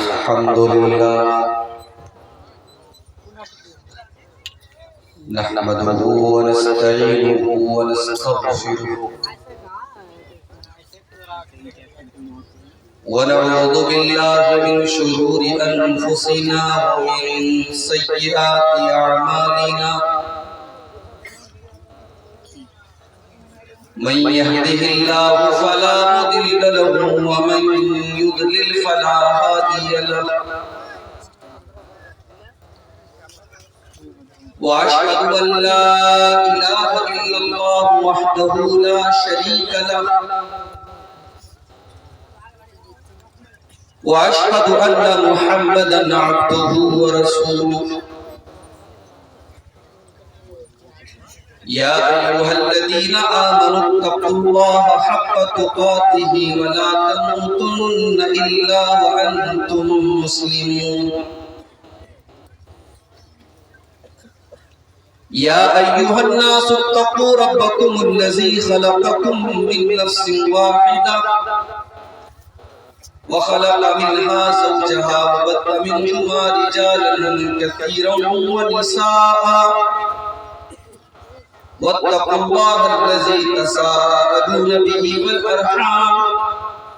الحمد لله نحمده ونستعينه ونستغفره ونعوذ بالله من شرور أنفسنا ومن سيئات أعمالنا من يهده الله فلا مضل له ومن يضلل فلا هادي له وأشهد أن لا إله إلا الله وحده لا شريك له وأشهد أن محمدا عبده ورسوله يا أيها الذين آمنوا اتقوا الله حق تقاته ولا تموتن إلا وأنتم مسلمون يا أيها الناس اتقوا ربكم الذي خلقكم من نفس واحدة وخلق منها زوجها وبث منهما رجالا كثيرا ونساء واتقوا الله الذي تساءلون به والأرحام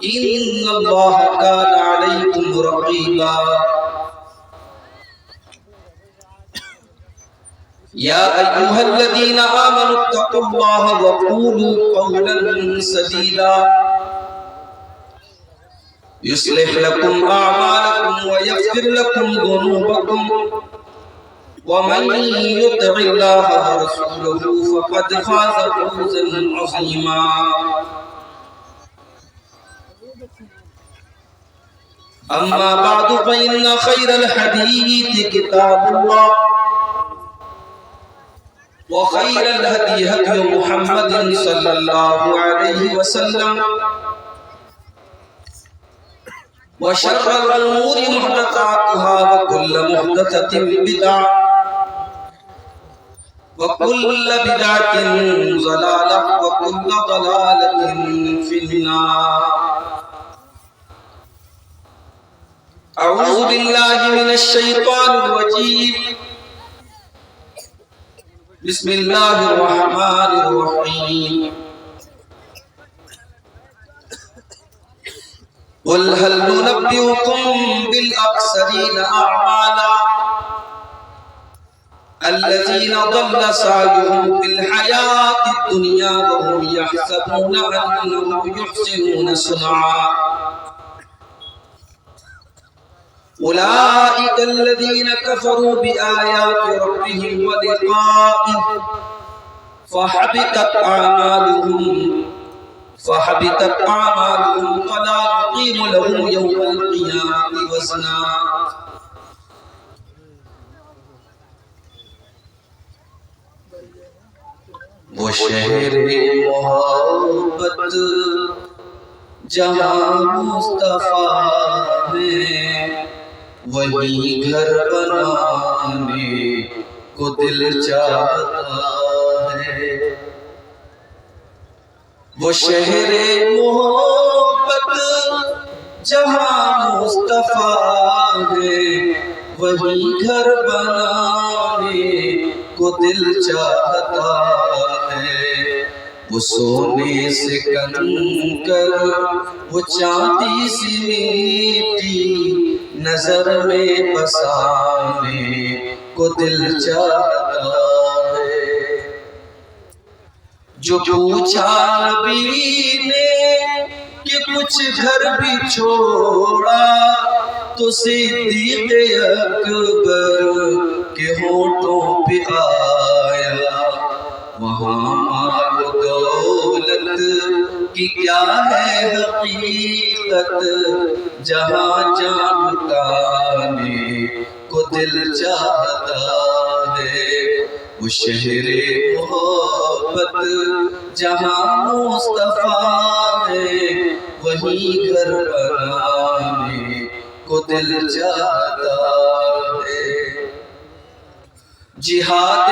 إن الله كان عليكم رقيبا يا أيها الذين آمنوا اتقوا الله وقولوا قولا سديدا يصلح لكم أعمالكم ويغفر لكم ذنوبكم ومن يطع الله ورسوله فقد فاز فوزا عظيما أما بعد فإن خير الحديث كتاب الله وخير الهدي هدي محمد صلى الله عليه وسلم وشر الأمور محدثاتها وكل محدثة بدعة وكل بدعة ضلالة وكل ضلالة في النار. أعوذ بالله من الشيطان الرجيم. بسم الله الرحمن الرحيم. قل هل ننبئكم بالأخسرين أعمالا الذين ضل سعيهم في الحياة الدنيا وهم يحسبون أنهم يحسنون صنعا أولئك الذين كفروا بآيات ربهم ولقائه فحبطت أعمالهم فلا نقيم لهم يوم القيامة وزنا. وہ شہر محبت جہاں مصطفیٰ ہے وہی گھر بنانے کو دل چاہتا ہے. وہ شہر محبت جہاں مصطفیٰ ہے وہی گھر بنانے کو دل چاہتا ہے. وہ سونے سے کنکر وہ چاندی سی میٹی نظر میں بسانے کو دل چاہتا ہے. جو پوچھا نبی نے کہ کچھ گھر بھی چھوڑا تو صدیق اکبر کے ہونٹوں پہ آیا. وہاں مال و دولت کی کیا ہے حقیقت جہاں جان لٹانے کو دل چاہتا ہے. وہ شہر محبت جہاں مصطفیٰ ہے وہی گھر بنانے کو دل چاہتا ہے. جہاد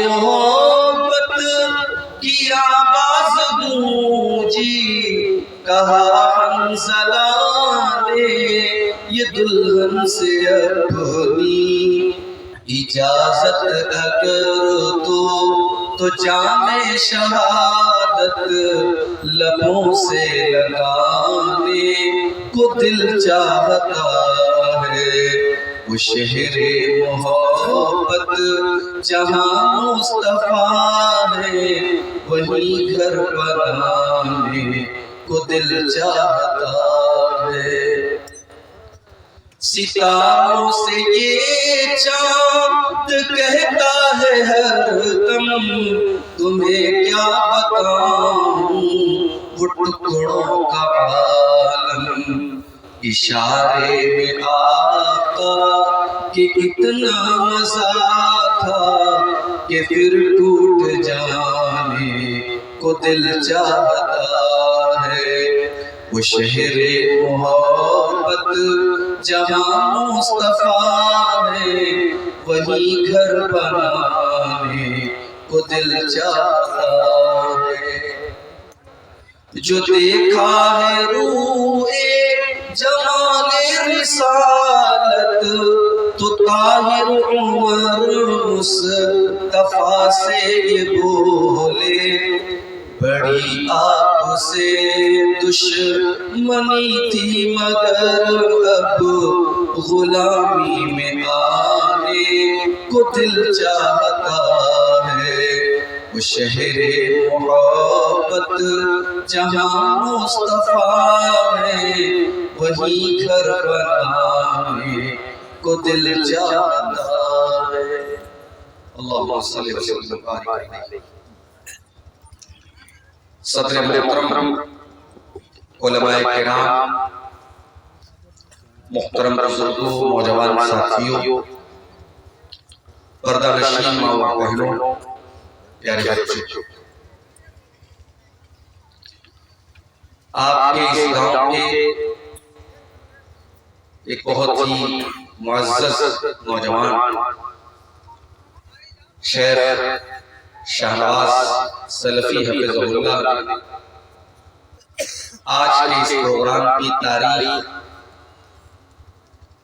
محبت کی آواز گونجی کہا حنظلہ نے یہ دلہن سے اپنی اجازت اگر تو جام شہادت لبوں سے لگانے کو دل چاہتا ہے، وہ شہر محبت جہاں مصطفیٰ ہے، وہی گھر بنانے کو دل چاہتا ہے۔ ستاروں سے یہ چاند کہتا ہے ہر دم، تمہیں کیا بتاؤں وہ ٹکڑوں کا عالم، اشارے میں آقا کہ اتنا مزہ تھا کہ پھر ٹوٹ جانے کو دل چاہتا ہے، وہ شہر محبت جہاں مصطفیٰ ہے، وہی گھر بنانے کو دل چاہتا ہے۔ جو دیکھا ہے روح جمال رسالت تو طاہر عمر مصطفیٰ سے یہ بولے، بڑی آپ سے دشمنی تھی مگر اب غلامی میں آنے کو دل چاہتا ہے، وہ شہر محبت جہاں مصطفیٰ ہے، وہی گھر بنانے کو دل چاہتا ہے۔ اللہم صلی وسلم وبارک علیہ۔ صدر محترم، علماء کرام، محترم بزرگوں، نوجوان ساتھیوں، پردہ نشین ماں و بہنوں، پیارے بچوں، آپ کے اس گاؤں کے ایک بہت ہی معزز نوجوان شیخ شہنواز سلفی حفظہ اللہ آج کے اس پروگرام کی تاریخ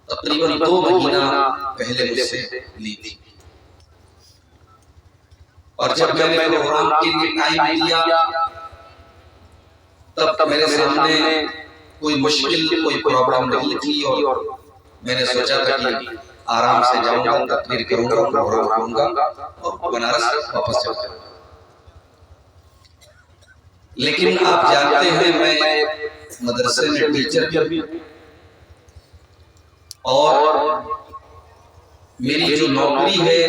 تقریباً 2 مہینہ پہلے مجھ سے لی تھی، اور جب میں نے پروگرام کے لیے ٹائم دیا تب میرے سامنے کوئی مشکل کوئی پرابلم نہیں تھی، اور میں نے سوچا تھا کہ آرام سے جاؤں گا، تقریر کروں گا، پروگرام کروں گا اور بنارس واپس جاؤں گا۔ لیکن آپ جانتے ہیں میں مدرسے میں ٹیچر بھی ہوں، اور میری جو نوکری ہے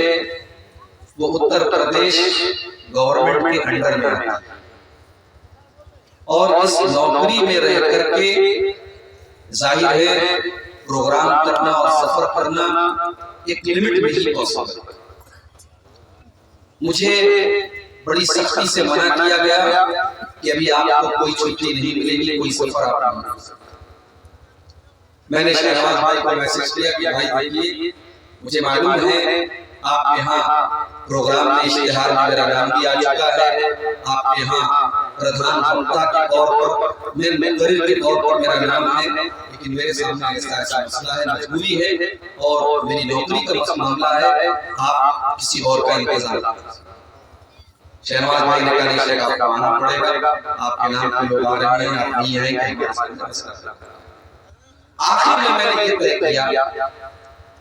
وہ اتر پردیش گورنمنٹ کے انڈر میں آتی ہے، اور اس نوکری میں رہ کر کے ظاہر ہے پروگرام کرنا اور سفر کرنا ایک لمٹ میں ہی پاسبل ہے۔ مجھے بڑی سختی سے منع کیا گیا کہ ابھی آپ کو کوئی چھٹی نہیں ملے گی، کوئی سفر آپ نہیں کر سکتے۔ میں نے شہنواز بھائی کو میسج کیا کہ بھائی دیکھیے، مجھے معلوم ہے آپ یہاں پروگرام میں اشتہار میں میرا نام بھی آ چکا ہے، آپ یہاں پردھان وکتا کے طور پر مقرر کے طور پر میرا نام ہے، لیکن میرے سامنے ایسا مسئلہ ہے، مجبوری ہے اور میری نوکری کا معاملہ ہے، آپ کسی اور کا انتظام کریں۔ شہنواز بھائی نے کہا نہیں شیخ آپ کو آنا پڑے گا، آپ کے نام کے لوگ آ رہے ہیں، آپ نہیں آئیں گے۔ آخر میں نے یہ طے کیا،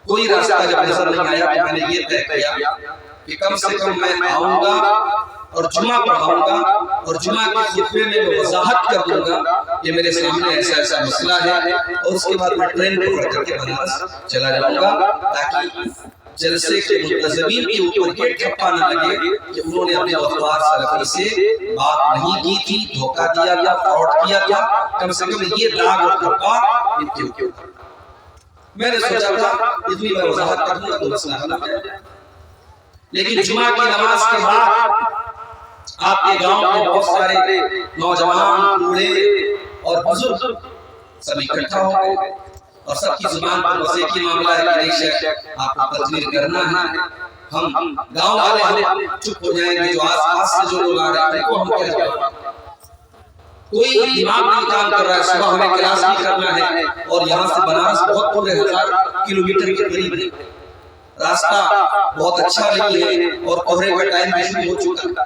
کوئی راستہ جب نظر نہیں آیا تو میں نے یہ طے کیا کہ کم سے کم میں آؤں گا اور جمعہ پڑھاؤں گا، اور جمعہ کے خطبے میں وضاحت کر دوں گا کہ میرے سامنے ایسا مسئلہ ہے، اور اس کے بعد میں ٹرین پکڑ کر کے بنارس چلا جاؤں گا، تاکہ جلسے کے منتظمین کے اوپر یہ ٹھپا نہ لگے کہ انہوں نے اپنے وفار سلفی سے بات نہیں کی تھی، دھوکہ دیا تھا، فراڈ کیا تھا، کم سے کم یہ داغ اور ٹھپا ان کے اوپر۔ میں نے سوچا تھا اتنی میں وضاحت کر دوں گا تو مسئلہ حل ہو جائے گا۔ لیکن جمعہ کی نماز کے بعد آپ کے گاؤں کے بہت سارے نوجوان، بوڑھے اور بزرگ سب اکٹھا ہو گئے، اور سب کی زبان پر بس ایک ہی معاملہ ہے کہ نہیں شیخ آپ کو تقریر کرنا ہے، ہم گاؤں والے چپ ہو جائیں گے، جو آس پاس سے جو لوگ آ رہے ہیں ان کو ہم کیا جواب۔ کوئی دماغ نہیں کام کر رہا ہے، صبح ہمیں کلاس بھی کرنا ہے اور یہاں سے بنارس بہت دور ہے، 1000 کلومیٹر کے قریب ہے، راستہ بہت اچھا نہیں ہے اور کوہرے کا ٹائم بھی شروع ہو چکا۔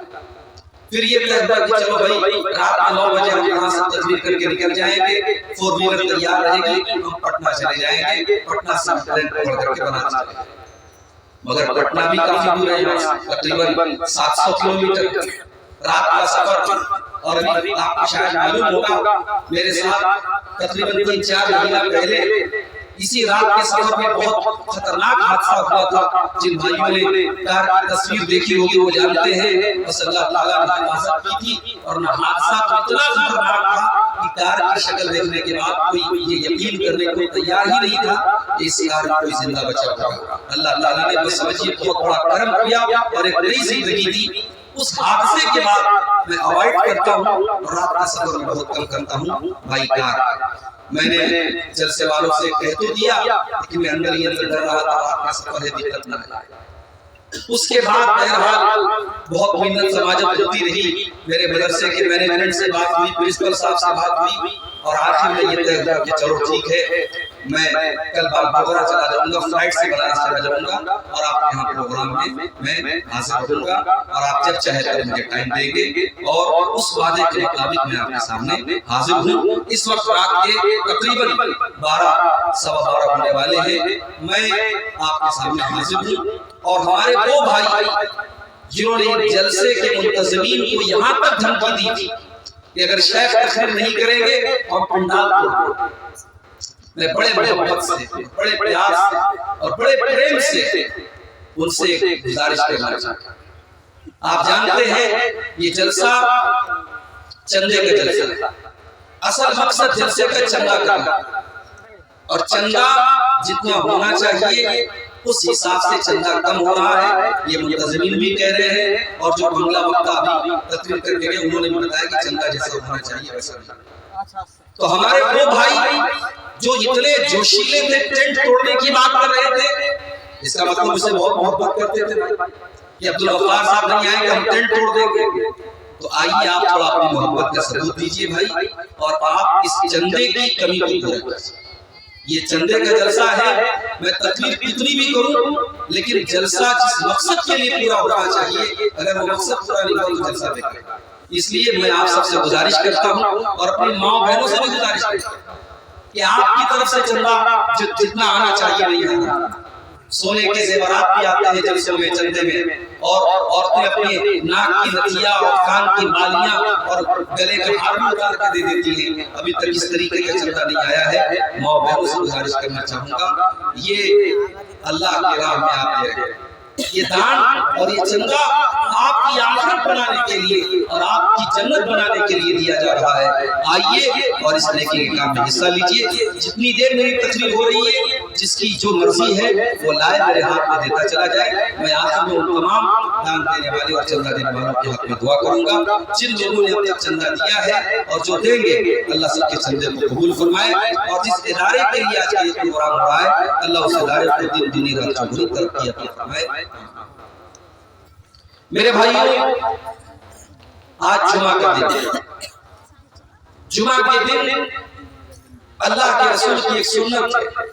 پھر یہ طے ہوا کہ چلو بھائی رات میں 9 بجے ہم یہاں سے تقریر کر کے نکل جائیں گے، 4 ویلر تیار رہے گی، ہم پٹنہ چلے جائیں گے، پٹنہ سے ٹرین پکڑ کر کے بنارس چلے جائیں گے۔ مگر پٹنہ بھی کافی دور ہے یہاں سے، تقریباً 700 کلومیٹر رات کا سفر، اور ابھی آپ کو شاید معلوم ہوگا میرے ساتھ تقریباً 3-4 مہینہ پہلے اسی رات کے سفر میں بہت خطرناک حادثہ ہوا تھا۔ جن بھائیوں نے کار کی تصویر دیکھی ہوگی وہ جانتے ہیں، بس اللہ تعالیٰ نے حفاظت کی تھی، اور نہ حادثہ تو اتنا خطرناک تھا کہ کار کی شکل دیکھنے کے بعد کوئی یہ یقین کرنے کو تیار ہی نہیں تھا کہ اس کار میں کوئی زندہ بچا ہوگا۔ اللہ تعالیٰ نے بس سمجھیے بہت بڑا کرم کیا اور ایک نئی زندگی دی۔ اس حادثے کے بعد میں اوائڈ کرتا ہوں اور رات کا سفر میں بہت کم کرتا ہوں بائی کار۔ میں نے جلسے والوں سے کہہ تو دیا لیکن میں اندر ہی اندر ڈر رہا تھا رات کا سفر ہے دقت نہ ہے۔ اس کے بعد بہرحال بہت محنت سماجت ہوتی رہی، میرے مدرسے کے مینجمنٹ سے بات ہوئی، پرنسپل صاحب سے بات ہوئی، اور آخر میں یہ طے ہوا کہ چلو ٹھیک ہے میں کل بغورا چلا جاؤں گا، فلائٹ سے بنارس چلا جاؤں گا اور آپ کے یہاں پروگرام میں میں حاضر ہوں گا اور آپ جب چاہے تب مجھے ٹائم دیں گے، اور اس وعدے کے مطابق میں آپ کے سامنے حاضر ہوں۔ اس وقت رات کے تقریباً 12 سوا 12 ہونے والے ہیں، میں آپ کے سامنے حاضر ہوں، اور ہمارے وہ بھائی جنہوں نے جلسے کے منتظمین کو یہاں تک دھمکی دی تھی کہ اگر شیخ تقریر نہیں کریں گے اور پنڈال کو، میں بڑے محبت سے، بڑے پیار سے اور بڑے پریم سے ان سے گزارش کرنا چاہتا ہوں۔ آپ جانتے ہیں یہ جلسہ چندے کا جلسہ ہے، اصل مقصد جلسے کا چندہ کرنا، اور چندہ جتنا ہونا چاہیے اس حساب سے چندہ کم ہو رہا ہے، یہ منتظمین بھی کہہ رہے ہیں، اور جو بنگلہ وقتہ ابھی تقریر کر کے گئے انہوں نے بتایا کہ چندہ جیسا ہونا چاہیے ویسا نہیں۔ تو ہمارے وہ بھائی جو اتنے جوشیلے تھے ٹینٹ توڑنے کی بات کر رہے تھے، اس کا مطلب اسے بہت محبت کرتے تھے کہ عبدالغفار صاحب نہیں آئیں گے ہم ٹینٹ توڑ دیں گے، تو آئیے آپ تھوڑا اپنی محبت کا ثبوت دیجیے بھائی، اور آپ اس چندے کی کمی کو پورا کیجیے۔ یہ چندے کا جلسہ ہے، میں تکلیف کتنی بھی کروں لیکن جلسہ جس مقصد کے لیے پورا ہونا چاہیے، اگر وہ مقصد پورا نہیں ہو تو جلسہ بے کار۔ اس لیے میں آپ سب سے گزارش کرتا ہوں اور اپنی ماں بہنوں سے بھی گزارش کرتا ہوں کہ آپ کی طرف سے چندہ جتنا آنا چاہیے نہیں آنا۔ سونے کے زیورات بھی آتے ہیں جلسوں میں چندے میں، اور عورتیں اپنے ناک کی نتھیا اور کان کی بالیاں اور گلے کا ہار بھی اتار کے دے دیتی ہیں۔ ابھی تک اس طریقے کا چندہ نہیں آیا ہے، ماں بہنوں سے گزارش کرنا چاہوں گا یہ اللہ کی راہ میں آپ دے رہے ہیں، یہ دان اور یہ چندہ آپ کی آخرت بنانے کے لیے اور آپ کی جنت بنانے کے لیے دیا جا رہا ہے۔ آئیے اور اس نیکی کے کام میں حصہ لیجئے۔ جتنی دیر میری تقریر ہو رہی ہے جس کی جو مرضی ہے وہ لائے میرے ہاتھ میں دیتا چلا جائے۔ میں آخر میں ان تمام دان دینے والے اور چندہ دینے والوں کے حق میں دعا کروں گا جن لوگوں نے اب تک چندہ دیا ہے اور جو دیں گے، اللہ سب کے چندے کو قبول فرمائے، اور جس ادارے کے لیے آج کا یہ پروگرام ہو رہا ہے اللہ اس ادارے کو دن دنی رات چوگنی ترقی عطا فرمائے۔ میرے بھائیوں، آج جمعہ کا دن ہے۔ جمعہ کے دن اللہ کے رسول کی ایک سنت ہے،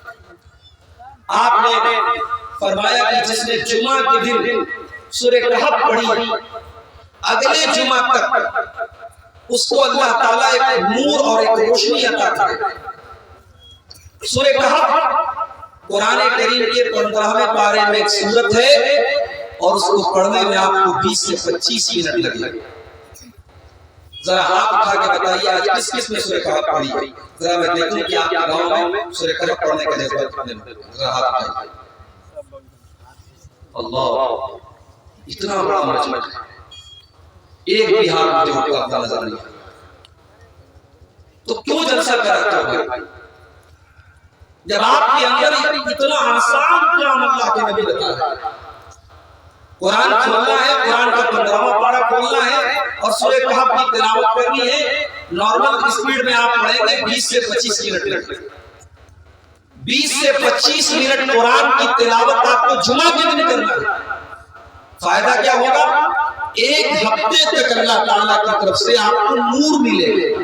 آپ نے فرمایا کہ جس نے جمعہ کے دن سورہ کہف پڑھی اگلے جمعہ تک اس کو اللہ تعالیٰ ایک نور اور ایک روشنی عطا کرے۔ سورہ کہف قرآن کریم کے 15ویں پارے میں ایک سورت ہے، اور اس کو پڑھنے میں آپ کو 20 سے 25 منٹ لگے۔ ذرا ہاتھ اٹھا کے بتائیے آج کس کس نے سورہ کہف پڑھی ہے؟ ذرا میں دیکھوں کہ آپ کے گاؤں میں سورہ کہف پڑھنے کا جذبہ کتنے میں؟ ذرا ہاتھ اٹھائیے۔ اللہ، اتنا بڑا مجمع ہے، ایک بھی ہاتھ مجھے اٹھا اپنا نظر نہیں آتا، تو کیوں جلسہ کراتے ہو بھائی؟ جب آپ کے اندر اتنا آسان کام اللہ کے نبی بتا رہے ہیں، قرآن کھولنا ہے، قرآن کا 15واں پارہ کھولنا ہے اور سورہ کہف کی تلاوت کرنی ہے، نارمل سپیڈ میں آپ پڑھیں گے 20 سے 25 منٹ لگتے ہیں۔ 20 سے 25 منٹ قرآن کی تلاوت آپ کو جمعہ کے دن کرنا ہے۔ فائدہ کیا ہوگا؟ ایک ہفتے تک اللہ تعالیٰ کی طرف سے آپ کو نور ملے گا۔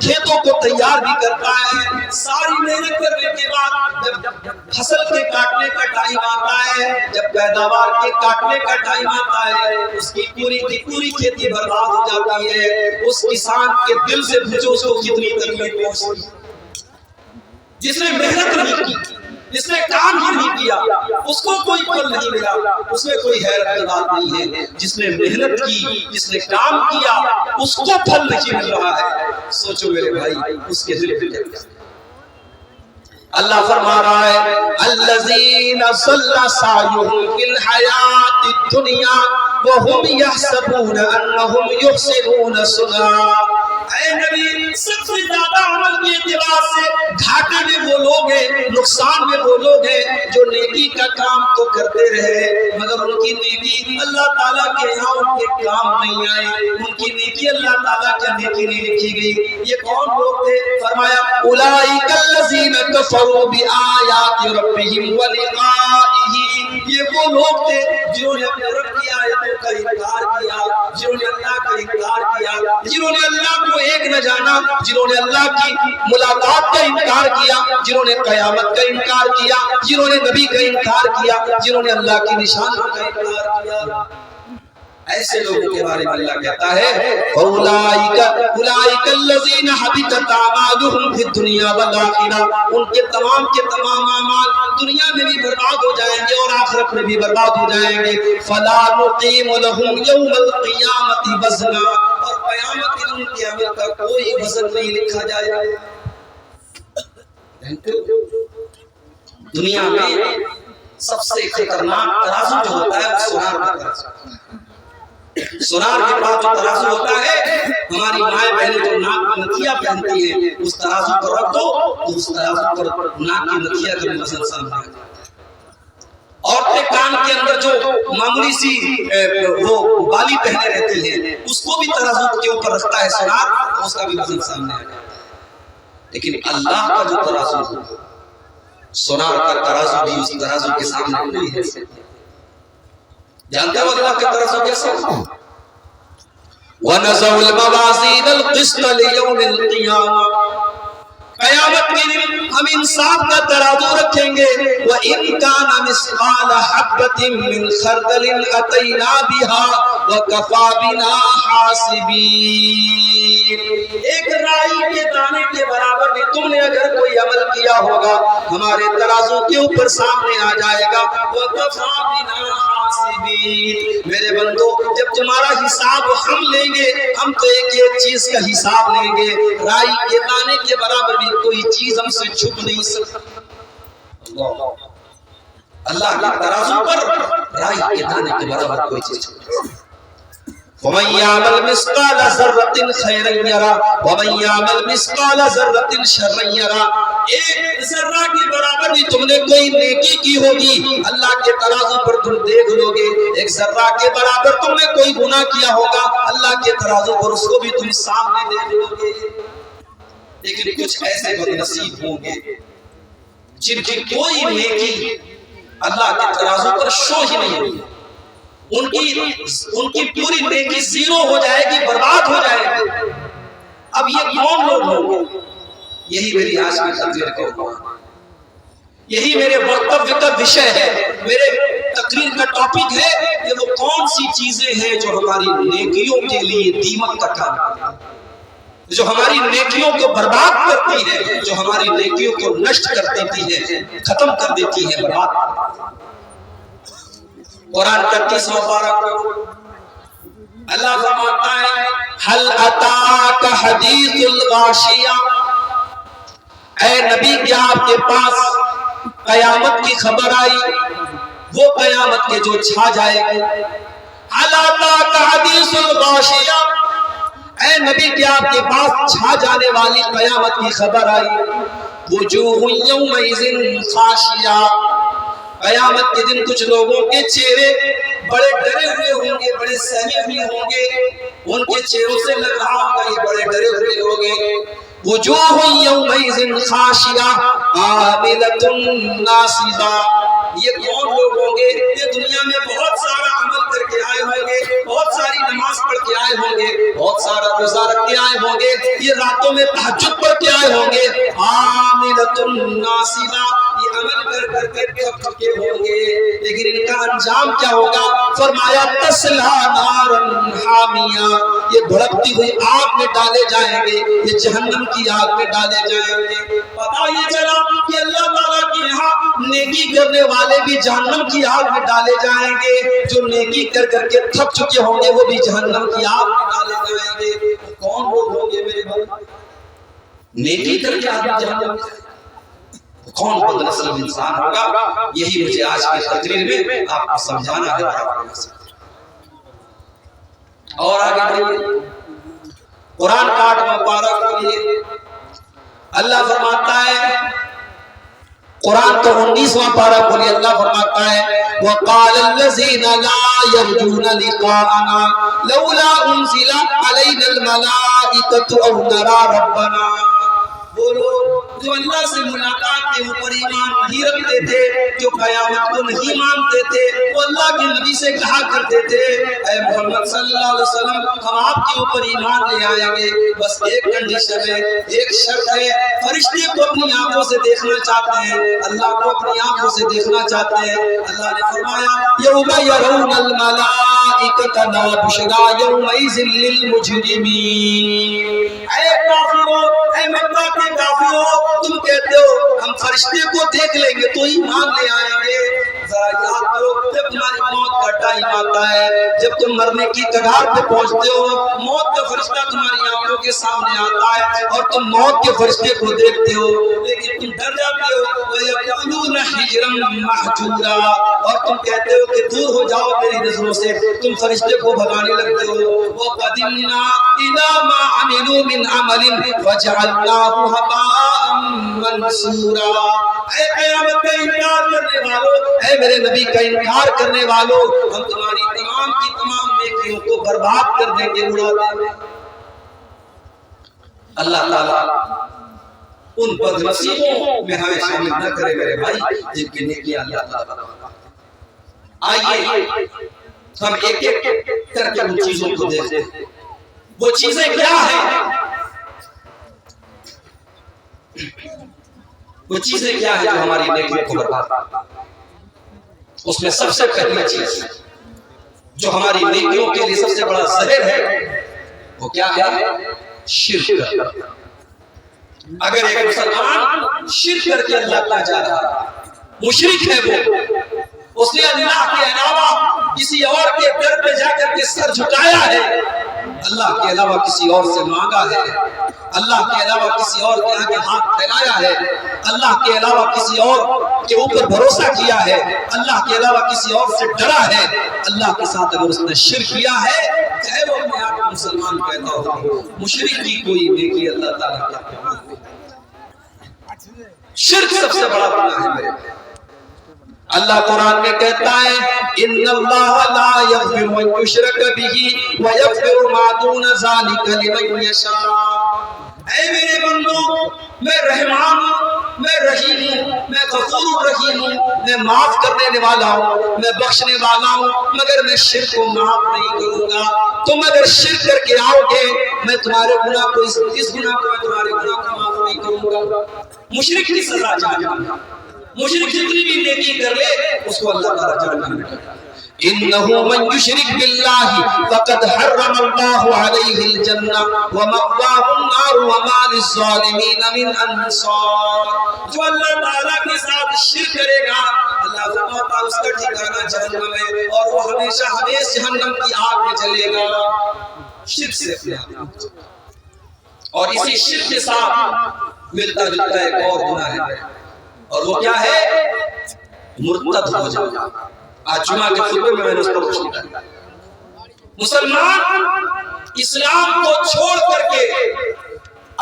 کھیتوں کو تیار بھی کرتا ہے, ساری محنت کرنے کے بعد جب فصل کے کاٹنے کا ٹائم آتا ہے, جب پیداوار کے کاٹنے کا ٹائم آتا ہے, اس کی پوری کی پوری کھیتی برباد ہو جاتی ہے. اس کسان کے دل سے پوچھو اس کو کتنی تکلیف پہنچتی ہے. جس نے محنت نہیں کی, جس نے کام ہی نہیں کیا, اس کو کوئی پھل نہیں ملا, اس میں کوئی حیرت کی بات نہیں ہے. جس نے محنت کی, جس نے کام کیا, اس کو پھل نہیں مل رہا ہے. سوچو میرے بھائی, اس کے دل پہ اللہ فرما رہا ہے الذین ضل سعیہم فی الحیاۃ الدنیا وہم یحسبون انہم یحسنون صنعا. اے نبی, سب سے زیادہ عمل کے اعتبار سے گھاٹے میں وہ لوگ ہیں, نقصان میں وہ لوگ ہیں جو نیکی کا کام تو کرتے رہے مگر ان کی نیکی اللہ تعالیٰ کے یہاں ان کے کام نہیں آئی, ان کی نیکی اللہ تعالیٰ کی نیکی نہیں لکھی گئی. یہ کون لوگ تھے؟ فرمایا اولئک الذین کفروا بآیات ربہم ولقائہ. یہ وہ لوگ تھے جنہوں نے اپنے رب کی آیتوں کا انکار کیا, جنہوں نے اللہ کا انکار کیا, جنہوں نے اللہ کو ایک نہ جانا, جنہوں نے اللہ کی ملاقات کا انکار کیا, جنہوں نے قیامت کا انکار کیا, جنہوں نے نبی کا انکار کیا, جنہوں نے اللہ کی نشانوں کا انکار کیا. ایسے لوگوں کے بارے میں اللہ کہتا ہے اولئک الذین حبطت اعمالهم فی الدنیا والآخرہ. ان کے تمام اعمال دنیا میں بھی برباد ہو جائیں گے اور آخرت میں بھی برباد ہو جائیں گے. فلا نقیم لهم یوم القیامۃ وزنا. اور قیامت کے دن کے عمل کا کوئی وزن نہیں لکھا جائے گا. دنیا میں سب سے خطرناک ترازو جو ہوتا ہے وہ سونار کا ترازو. سونار کے پاس جو ترازو ہوتا ہے, ہماری مائیں بہنیں جو ناک میں نتھیا پہنتی ہیں, اس ترازو پر رکھ دو تو اس ترازو پر ناک کی نتھیا کا وزن سامنے آ جائے. عورتیں کان کے اندر جو معمولی سی وہ بالی پہنے رہتے ہیں, اس کو بھی ترازو کے اوپر رکھتا ہے سونار, اس کا بھی وزن سامنے آ جائے. لیکن اللہ کا جو ترازو ہے, سونار کا ترازو بھی اس ترازو کے سامنے نہیں ہے. جانتے ہو اللہ کے ترازو کیسے؟ وَنَزَعُ الْمَوَازِينَ الْقِسْطَ لِيَوْمِ الْقِيَامَةِ. قیامت کے دن ہم انصاف کا ترازو رکھیں گے. وَإِن كَانَ مِثْقَالَ حَبَّةٍ مِّنْ خَرْدَلٍ أَتَيْنَا بِهَا وَكَفَىٰ بِنَا حَاسِبِينَ. ایک رائی کے دانے کے برابر بھی تم نے اگر کوئی عمل کیا ہوگا, ہمارے ترازو کے اوپر سامنے آ جائے گا. وَكَفَىٰ بِنَا حَاسِبِينَ. میرے بندو, جب تمہارا حساب ہم لیں گے, ہم تو ایک ایک چیز کا حساب لیں گے. رائی کے دانے کے برابر بھی کوئی چیز ہم سے چھپ نہیں سکتی. اللہ کے ترازو پر رائی کے دانے کے برابر کوئی چیز چھپ نہیں سکتی. وَمَن يَعْمَلْ مِثْقَالَ ذَرَّةٍ خَيْرًا يَرَهُ وَمَن يَعْمَلْ مِثْقَالَ ذَرَّةٍ شَرًّا يَرَهُ. ایک ذرہ کے برابر بھی تم نے کوئی نیکی کی ہوگی, اللہ کے ترازو پر تم دیکھ لو گے. ایک ذرہ کے برابر تم نے کوئی گناہ کیا ہوگا, اللہ کے ترازو پر اس کو بھی تم سامنے دیکھ لو گے. لیکن کچھ ایسے بد نصیب ہوں گے جن کی کوئی نیکی اللہ کے ترازو پر شو ہی نہیں ہوگی. ان کی پوری نیکی زیرو ہو جائے گی, برباد ہو جائے گی. اب یہ کون لوگ ہوں گے؟ یہی میری آج کی تقریر کا عنوان, یہی میرے وقتویہ کا وشے ہے, میرے تقریر کا ٹاپک ہے کہ وہ کون سی چیزیں ہیں جو ہماری نیکیوں کے لیے دیمک کا کام کرتی ہیں, جو ہماری نیکیوں کو برباد کرتی ہے, جو ہماری نیکیوں کو نشٹ کر دیتی ہے, ختم کر دیتی ہے, برباد کر دیتی ہے. قرآن 33واں پارہ اللہ فرماتا ہے هل اتاک حدیث الغاشیہ. اے نبی, کیا آپ کے پاس قیامت کی خبر آئی, وہ قیامت کے جو چھا جائے گی. هل اتاک حدیث الغاشیہ. اے نبی, کیا آپ کے پاس چھا جانے والی قیامت کی خبر آئی. وجوہ یومئذ خاشیہ. قیامت کے دن کچھ لوگوں کے چہرے بڑے ڈرے ہوئے ہوں گے, بڑے سہمے ہوئے ہوں گے. ان کے چہروں سے لگ رہا ہوگا یہ بڑے ڈرے ہوئے ہوں گے. وجوہ یومئذ خاشعہ عاملۃ ناصبہ. یہ کون لوگ ہوں گے؟ یہ دنیا میں بہت سارا عمل کر کے آئے ہوں گے, بہت ساری نماز پڑھ کے آئے ہوں گے, بہت سارا روزہ رکھ گے، یہ راتوں میں تہجد پڑھ کے آئے ہوں گے، عاملۃ ناصبہ، یہ عمل کر کر کے تھک چکے ہوں گے، لیکن ان کا انجام کیا ہوگا؟ فرمایا تسلا نارا حامیہ، یہ بھڑکتی ہوئی آگ میں ڈالے جائیں گے، یہ جہنم کی آگ میں ڈالے جائیں گے۔ پتہ یہ چلا کہ اللہ تعالیٰ کے یہاں نیکی کرنے والے بھی جہنم کی آگ میں ڈالے جائیں گے، جو نیکی کر کر کے تھک چکے ہوں گے وہ بھی جہنم کی آگ میں ڈالے جائیں گے۔ کون لوگ ہوں گے میرے بھائی؟ نیکی کر کے آدمی جہنم میں، کون بد نصیب انسان ہوگا؟ یہی مجھے آج کی تقریر میں آپ کو سمجھانا ہے۔ اور آگے بڑھیے، قرآن کا 8واں پارہ کھولیے، اللہ فرماتا ہے، قرآن کا 19واں پارہ کھولیے، اللہ فرماتا ہے وَقَالَ الَّذِينَ لَا يَرْجُونَ لِقَاءَنَا لَوْلَا أُنزِلَ عَلَيْنَا الْمَلَائِكَةُ أَوْ نَرَىٰ رَبَّنَا۔ وہ لوگ جو اللہ سے ملاقات کے اوپر ایمان نہیں رکھتے تھے، جو قیامت کو نہیں مانتے تھے، وہ اللہ کے نبی سے کہا کرتے تھے اے محمد صلی اللہ علیہ وسلم، ہم آپ کے اوپر ایمان لے آئیں گے، بس ایک کنڈیشن ہے، ایک شرط ہے، فرشتے کو اپنی آنکھوں سے دیکھنا چاہتے ہیں، اللہ کو اپنی آنکھوں سے دیکھنا چاہتے ہیں۔ اللہ نے فرمایا یوم یرون الملائکۃ لا بشریٰ یومئذ للمجرمین۔ اے کافروں، اے مکہ کے کافروں، تم کہتے ہو ہم فرشتے کو دیکھ لیں گے تو ایمان لے آئیں گے۔ ذرا یاد کرو، جب تمہاری موت کا ٹائم آتا ہے، جب تم مرنے کی کگار پہ پہنچتے ہو، موت کا فرشتہ تمہاری آنکھوں کے سامنے آتا ہے اور تم موت کے فرشتے کو دیکھتے ہو، لیکن تم ڈر جاتے ہو، وَيَقُولُونَ حِجْرًا مَحْجُورًا، اور تم کہتے ہو کہ دور ہو جاؤ میری نظروں سے، تم فرشتے کو بھگانے لگتے ہو۔ وَقَدِمْنَا إِلَىٰ مَا عَمِلُوا مِنْ عَمَلٍ فَجَعَلْنَاهُ هَبَاءً مَنْثُورًا۔ اے قیامت کا انکار کرنے والوں، اے میرے نبی کا انکار کرنے والوں، ہم تمہاری تمام کی تمام نیکیوں کو برباد کر دیں گے، اڑا دیں گے۔ اللہ تعالیٰ ان بد نصیبوں میں ہمیں شامل نہ کرے میرے بھائی جن کی نیکیاں اللہ تعالیٰ۔ آئیے ہم ایک ایک کر کے ان چیزوں کو دیکھتے ہیں، وہ چیزیں کیا ہیں؟ وہ چیزیں کیا ہیں جو ہماری نیکیوں کو برباد؟ اس میں سب سے پہلی چیز جو ہماری نیکیوں کے لیے سب سے بڑا زہر ہے وہ کیا ہے؟ شرک۔ اگر ایک مسلمان شرک کر کے اللہ کا جا رہا ہے، مشرک ہے وہ، اس نے اللہ کے علاوہ کسی اور کے در پہ جا کر کے سر جھکایا ہے، اللہ کے علاوہ کسی اور سے مانگا ہے، اللہ کے علاوہ کسی اور کے آگے ہاتھ پھیلایا ہے، اللہ کے علاوہ کسی اور کے اوپر بھروسہ کیا ہے، اللہ کے علاوہ کسی اور سے ڈرا ہے، اللہ کے ساتھ اگر اس نے شرک کیا ہے، چاہے وہ اپنے آپ کو مسلمان کہتا ہو، مشرک کی کوئی نیکی اللہ تعالیٰ کا شرک سب سے بڑا گناہ ہے میرے۔ اللہ قرآن میں کہتا ہے ان اللہ لا یغفر ان یشرک بہ ویغفر ما دون ذلک لمن یشاء۔ اے میرے بندو، میں رحمان ہوں، میں رحیم ہوں، میں غفور الرحیم ہوں، میں معاف کرنے والا ہوں، میں بخشنے والا ہوں، مگر میں شرک کو معاف نہیں کروں گا۔ تم اگر شرک کر کے آؤ گے، میں تمہارے گناہ کو اس گناہ کو میں تمہارے گناہ کو معاف نہیں کروں گا۔ مشرک کی سزا جہنم، مشرک جتنی بھی نیکی کر لے اس کو اللہ تعالیٰ جہنم میں ڈالے۔ إنه من يشرك بالله فقد حرم الله عليه الجنة ومأواه النار وما للظالمين من أنصار۔ جو اللہ تعالیٰ کے ساتھ شرک کرے گا اللہ فرماتا ہے اس کا ٹھکانہ جہنم ہے اور وہ ہمیشہ ہمیشہ جہنم کی آگ میں جلے گا۔ شرک سے اپنے آپ، اور اسی شرک کے ساتھ ملتا جلتا ایک اور گناہ ہے اور وہ کیا ہے؟ مرتد ہو جانا۔ آج جمعہ کے خطبے میں نے اس پر روشنی ڈالی۔ مسلمان اسلام کو چھوڑ کر کے،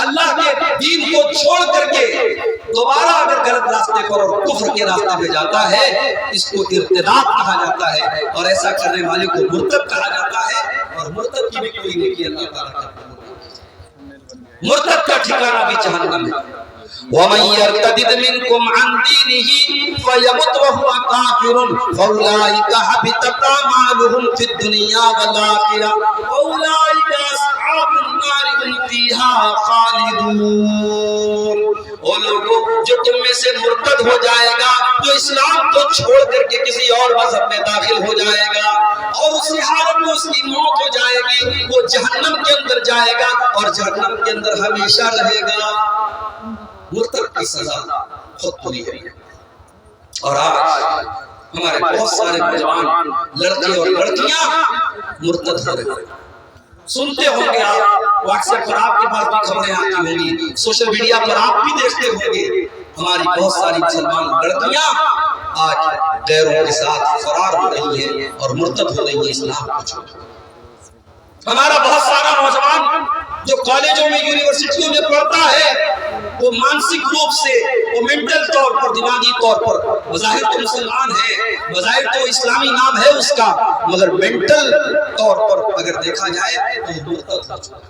اللہ کے دین کو چھوڑ کر کے دوبارہ اگر غلط راستے پر اور کفر کے راستے پہ جاتا ہے، اس کو ارتداد کہا جاتا ہے اور ایسا کرنے والے کو مرتد کہا جاتا ہے، اور مرتد کی بھی کوئی نیکی اللہ تعالیٰ کا مرتد کا ٹھکانہ بھی جہنم ہے۔ وَمَن يَرْتَدِدْ مِنْكُمْ عَنْ دِينِهِ فَيَمُتْ وَهُوَ كَافِرٌ فَأُولَٰئِكَ حَبِطَتْ أَعْمَالُهُمْ فِي الدُّنْيَا وَالْآخِرَةِ وَأُولَٰئِكَ أَصْحَابُ النَّارِ هُمْ فِيهَا فیہا خالدون۔ وہ لوگوں جو تم میں سے مرتد ہو جائے گا، جو اسلام کو چھوڑ کر کے کسی اور مذہب میں داخل ہو جائے گا اور اسی حالت میں اس کی موت ہو جائے گی، وہ جہنم کے اندر جائے گا اور جہنم کے اندر ہمیشہ رہے گا۔ مرتد کی سزا خود پوری ہے۔ اور آج ہمارے بہت سارے نوجوان لڑکے اور لڑکیاں مرتد ہو رہے ہیں۔ سنتے ہوں گے آپ، واٹس ایپ پر آپ کے پاس بھی خبریں آتی ہوں گی، سوشل میڈیا پر آپ بھی دیکھتے ہوں گے، ہماری بہت ساری مسلمان لڑکیاں آج غیروں کے ساتھ فرار ہو رہی ہیں اور مرتد ہو رہی ہیں اسلام کو چھوڑ۔ ہمارا بہت سارا نوجوان جو کالجوں میں یونیورسٹیوں میں پڑھتا ہے، وہ مانسک روپ سے، وہ مینٹل طور پر، دماغی طور پر بظاہر تو مسلمان ہے، بظاہر تو اسلامی نام ہے اس کا، مگر مینٹل طور پر اگر دیکھا جائے تو مرتد ہو چکا ہے۔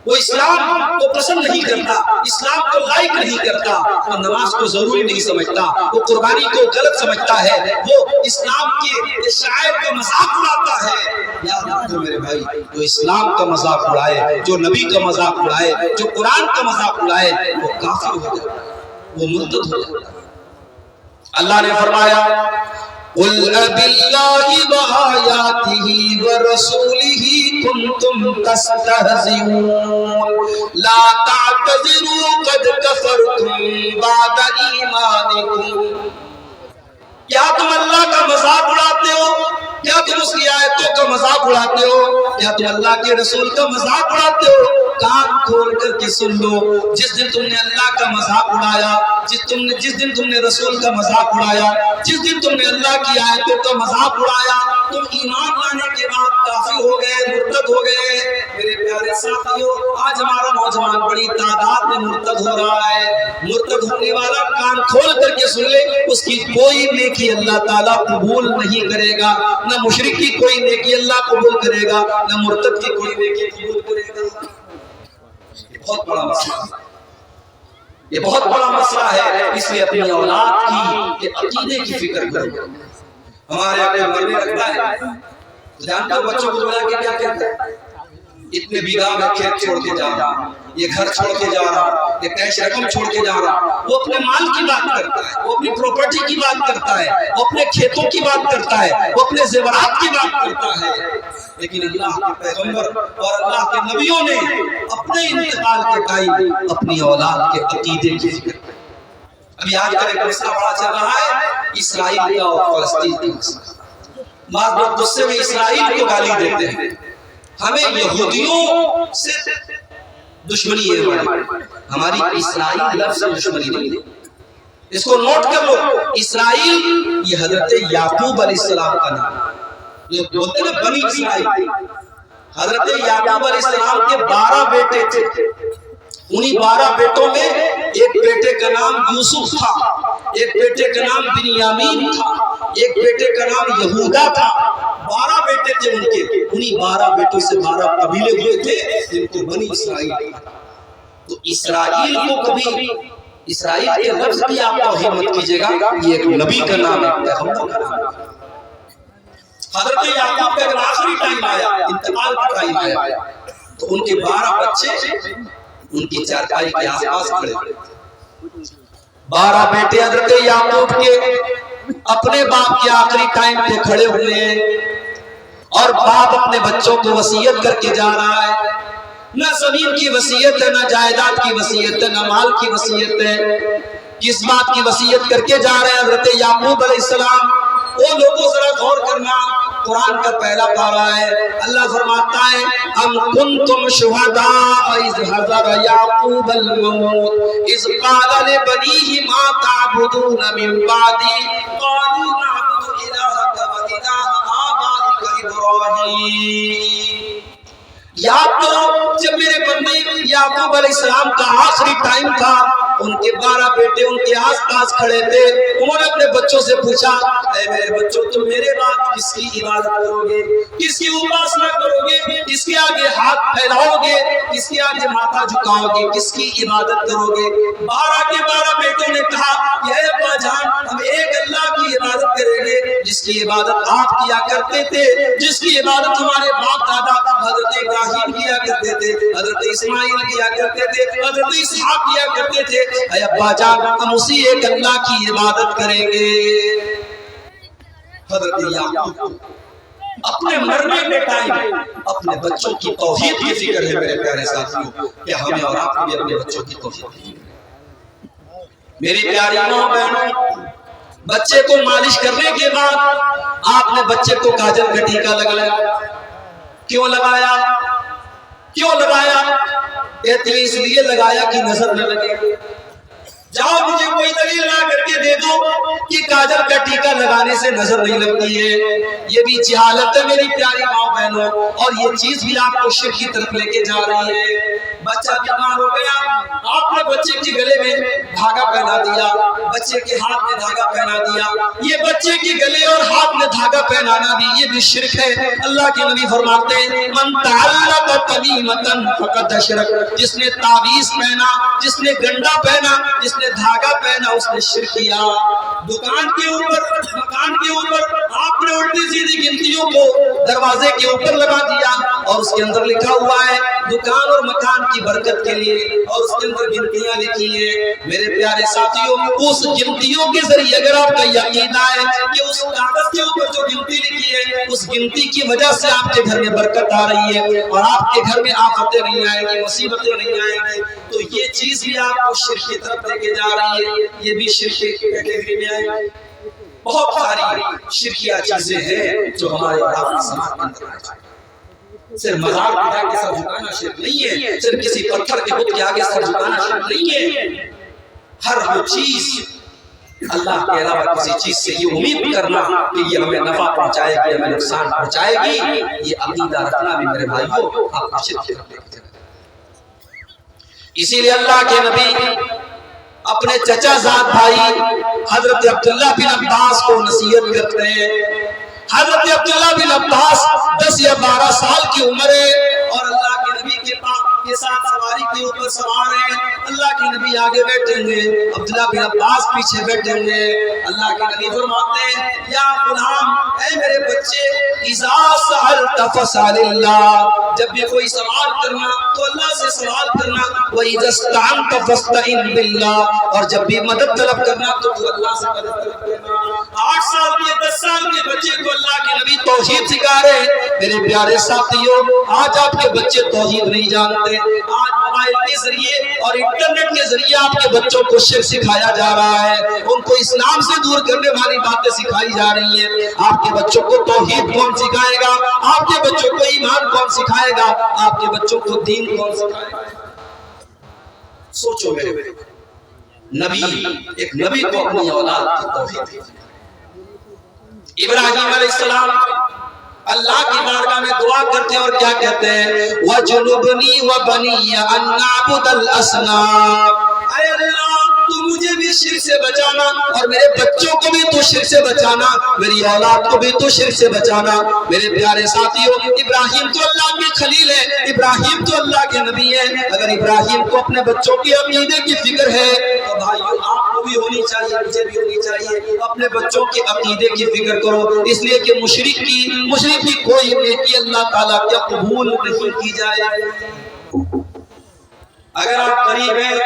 وہ اسلام کو پسند نہیں کرتا، اسلام کو لائک نہیں کرتا، وہ نماز کو ضروری نہیں سمجھتا، وہ قربانی کو غلط سمجھتا ہے، وہ اسلام کے شاعر کا مذاق اڑاتا ہے۔ یاد رکھو میرے بھائی، جو اسلام کا مذاق اڑائے، جو نبی کا مذاق اڑائے، جو قرآن کا مذاق اڑائے، وہ کافر ہو جاتا ہے، وہ مرتد ہو جاتا ہے۔ اللہ نے فرمایا قُلْ أَبِاللَّهِ وَآيَاتِهِ وَرَسُولِهِ كُنْتُمْ تَسْتَهْزِئُونَ لَا تَعْتَذِرُوا قَدْ كَفَرْتُمْ بَعْدَ إِيمَانِكُمْ۔ کیا تم اللہ کا مذاق اڑاتے ہو؟ کیا تم اس کی آیتوں کا مذاق اڑاتے ہو؟ کیا تم اللہ کے رسول کا مذاق اڑاتے ہو؟ کان کھول کر کے سن لو، جس دن تم نے اللہ کا مذاق اڑایا، جس دن تم نے رسول کا مذاق اڑایا، جس دن تم نے اللہ کی آیتوں کا مذاق اڑایا، تم ایمان لانے کے بعد کافر ہو گئے، مرتد ہو گئے۔ میرے پیارے ساتھیوں، آج ہمارا نوجوان بڑی تعداد میں مرتد ہو رہا ہے۔ مرتد ہونے والا کان کھول کر کے سن لے، اس کی کوئی نیکی اللہ تعالیٰ قبول نہیں کرے گا، نہ مشرک کی کوئی نیکی اللہ قبول کرے گا، نہ مرتد کی کوئی نیکی قبول کرے گا۔ یہ بہت بڑا مسئلہ ہے، یہ بہت بڑا مسئلہ ہے، اس لیے اپنی اولاد کی عقیدے کی فکر کرو۔ ہمارے اپنے مرنے رکھتا ہے، جانتے ہو بچوں کو بلا کے کیا کہتا ہے؟ اتنے بیگھہ میں کھیت چھوڑ کے جا رہا، یہ گھر چھوڑ کے جا رہا، یہ کیش رقم چھوڑ کے جا رہا۔ وہ اپنے مال کی بات کرتا ہے، وہ اپنی پراپرٹی کی بات کرتا ہے، وہ اپنے کھیتوں کی بات کرتا ہے، وہ اپنے زیورات کی بات کرتا ہے۔ لیکن اللہ کے پیغمبر اور اللہ کے نبیوں نے اپنے انتقال کے ٹائم اپنی اولاد کے عقیدے کی فکر۔ ابھی آج کل ایک مسئلہ بڑا چل رہا ہے، اسرائیل کا اور فلسطین کا مسئلہ۔ بعض لوگ غصے میں اسرائیل کو گالی دیتے ہیں، ہمیں یہودیوں سے دشمنی ہے، ہماری اسرائیل لفظ سے دشمنی نہیں ہے۔ اس کو نوٹ کر لو، اسرائیل یہ حضرت یعقوب علیہ السلام کا نام ہے۔ یہ بولتے ہیں بنی اسرائیل، حضرت یعقوب علیہ السلام کے 12 بیٹے تھے، انہی 12 بیٹوں میں ایک بیٹے کا نام یوسف تھا، ایک بیٹے کا نام بنیامین تھا، ایک بیٹے کا نام یہودا تھا۔ 12 بیٹے تھے ان کے، انہی 12 بیٹوں سے 12 قبیلے ہوئے تھے جن کو بنی اسرائیل تھا۔ تو اسرائیل کو کبھی اسرائیل کے لفظ کی آپ توہین مت کیجیے گا، یہ ایک نبی کا نام ہے، پیغمبر کا نام ہے۔ حضرت یعقوب کا جب آخری ٹائم آیا، انتقال کا ٹائم آیا، تو ان کے 12 بچے ان کی چارپائی کے آس پاس کھڑے ہوئے۔ 12 بیٹے حضرت یعقوب کے اپنے باپ کے آخری ٹائم پہ کھڑے ہوئے ہیں، اور باپ اپنے بچوں کو وصیت کر کے جا رہا ہے۔ نہ زمین کی وصیت ہے، نہ جائیداد کی وصیت ہے، نہ مال کی وصیت ہے۔ کس بات کی وصیت کر کے جا رہے ہیں حضرت یعقوب علیہ السلام؟ وہ لوگوں ذرا غور کرنا، قرآن کا پہلا پارہ ہے، اللہ فرماتا ہے ام کنتم شہداء اذ حضر یعقوب الموت اذ قال لبنیہ ما تعبدون من بعدی قالوا نعبد الہک و الہ آبائک ابراہیم۔ یاد کرو جب میرے بندے یعقوب علیہ السلام کا آخری ٹائم تھا، ان کے 12 بیٹے ان کے آس پاس کھڑے تھے، انہوں نے اپنے بچوں سے پوچھا اے میرے بچوں تم میرے بعد کس کی عبادت کرو گے، کس کی اباسنا کرو گے، کس کے آگے ہاتھ پھیلاؤ گے، کس کے آگے ماتھا جھکاؤ گے، کس کی عبادت کرو گے؟ 12 کے 12 بیٹوں نے کہا اے ابا جان ہم ایک اللہ کی عبادت کریں گے جس کی عبادت آپ کیا کرتے تھے، جس کی عبادت ہمارے باپ دادا حضرت ابراہیم کیا کرتے تھے، تھے، حضرت اسماعیل کیا کرتے تھے، حضرت اسحاق کیا کرتے تھے. اے ابا جان ہم اسی ایک اللہ کی عبادت کریں گے. حضرت یعقوب اپنے مرنے کے ٹائم اپنے بچوں کی توحید کی فکر ہے میرے پیارے ساتھیوں کہ ہمیں اور آپ کو بھی اپنے بچوں کی توحید کی. میری پیاری ماں بہنوں، بچے کو مالش کرنے کے بعد آپ نے بچے کو کاجل کا ٹیکا لگایا. کیوں لگایا؟ کیوں لگایا؟ کہتے ہیں اس لیے لگایا کہ نظر نہ لگے. جاؤ مجھے کوئی دلیل لا کر کے دے دو کہ کاجل کا ٹیکا لگانے سے نظر نہیں لگتی ہے. یہ بھی جہالت ہے میری پیاری ماں بہنوں، اور یہ چیز بھی آپ کو شرک کی طرف لے کے جا رہی ہے. بچہ بیمار ہو گیا، آپ نے بچے کے گلے میں دھاگا پہنا دیا، بچے کے ہاتھ میں دھاگا پہنا دیا. یہ بچے کے گلے اور ہاتھ میں دھاگا پہنانا بھی یہ بھی شرک ہے. اللہ کے نبی فرماتے ہیں من تعلق تمیمۃ فقد اشرک، جس نے تعویذ پہنا، جس نے گنڈا پہنا، جس نے دھاگا پہنا، اس نے شرک کیا. دکان کے اوپر، مکان کے اوپر آپ نے الٹی سیدھی گنتیوں کو دروازے کے اوپر لگا دیا اور اس کے اندر لکھا ہوا ہے دکان اور مکان کی برکت کے لیے، اور اس کے اندر گنتیاں لکھی ہیں. میرے پیارے ساتھیوں، اس گنتیوں کے ذریعے اگر آپ کا یہ عقیدہ ہے کہ اس کاغذ کے اوپر جو گنتی لکھی ہے اس گنتی کی وجہ سے آپ کے گھر میں برکت آ رہی ہے اور آپ کے گھر میں آفتیں نہیں آئیں گی، مصیبتیں نہیں آئیں گی، تو یہ چیز بھی آپ کو شرک کی طرف لے کے جا رہی ہے. یہ بھی شرک کی کیٹیگری میں آئے گی. بہت ساری شرکیہ چیزیں ہیں جو ہمارے آپ سماج میں اندر آ جائیں. صرف مزار کے آگے سر جھکانا شرک نہیں ہے، صرف کسی پتھر کے بت کے آگے سر جھکانا شرک نہیں ہے. ہر وہ چیز اللہ کے علاوہ کسی چیز سے یہ امید کرنا کہ یہ ہمیں نفع پہنچائے گی، ہمیں نقصان پہنچائے گی، یہ عقیدہ رکھنا بھی میرے بھائیوں آپ کو شرک کرتے ہیں. اسی لیے اللہ کے نبی اپنے چچا زاد بھائی حضرت عبداللہ بن عباس کو نصیحت کرتے ہیں. حضرت عبداللہ بن عباس 10 یا 12 سال کی عمر ہے اور اللہ کے نبی کے ساتھ سواری کے اوپر سوار ہیں. اللہ کے نبی آگے بیٹھے ہوئے، عبداللہ بن عباس پیچھے بیٹھے ہوئے. اللہ کے نبی فرماتے ہیں یا غلام، اے میرے بچے، اذا سألت فاسأل اللہ، جب بھی کوئی سوال کرنا تو اللہ سے سوال کرنا. وَإِذَا اسْتَعَنْتَ فَاسْتَعِنْ بِاللَّهِ، اور جب بھی مدد طلب کرنا تو اللہ سے مدد طلب کرنا. 8 سال کے 10 سال کے بچے کو اللہ کے نبی توحید سکھا رہے ہیں. میرے پیارے ساتھیوں، آج آپ کے بچے توحید نہیں جانتے. آج موبائل کے ذریعے اور انٹرنیٹ کے ذریعے آپ کے بچوں کو شرک سکھایا جا رہا ہے، ان کو اسلام سے دور کرنے والی باتیں سکھائی جا رہی ہیں. آپ کے بچوں کو توحید کون سکھائے گا؟ آپ کے بچوں کو ایمان کون سکھائے گا؟ آپ کے بچوں کو دین کون سکھائے گا؟ سوچو میرے نبی، ایک نبی کو اپنی اولاد کی توحید دی. ابراہیم علیہ السلام اللہ کی بارگاہ میں دعا کرتے ہیں اور کیا کہتے ہیں؟ وَجُنُبْنِي وَبَنِيَّ أَن نَّعْبُدَ الْأَصْنَامَ، اے اللہ تو مجھے بھی شرک سے بچانا اور میرے بچوں کو بھی تو شرک سے بچانا، میری اولاد کو بھی تو شرک سے بچانا. میرے پیارے ساتھیوں، ابراہیم تو اللہ کے خلیل ہے، ابراہیم تو اللہ کے نبی ہے. اگر ابراہیم کو اپنے بچوں کے عقیدے کی فکر ہے تو بھائیو آپ کو بھی ہونی چاہیے، مجھے بھی ہونی چاہیے. اپنے بچوں کے عقیدے کی فکر کرو، اس لیے کہ مشرک کی کوئی نیکی اللہ تعالیٰ کیا قبول نہیں کی جائے. اگر آپ غریب ہیں،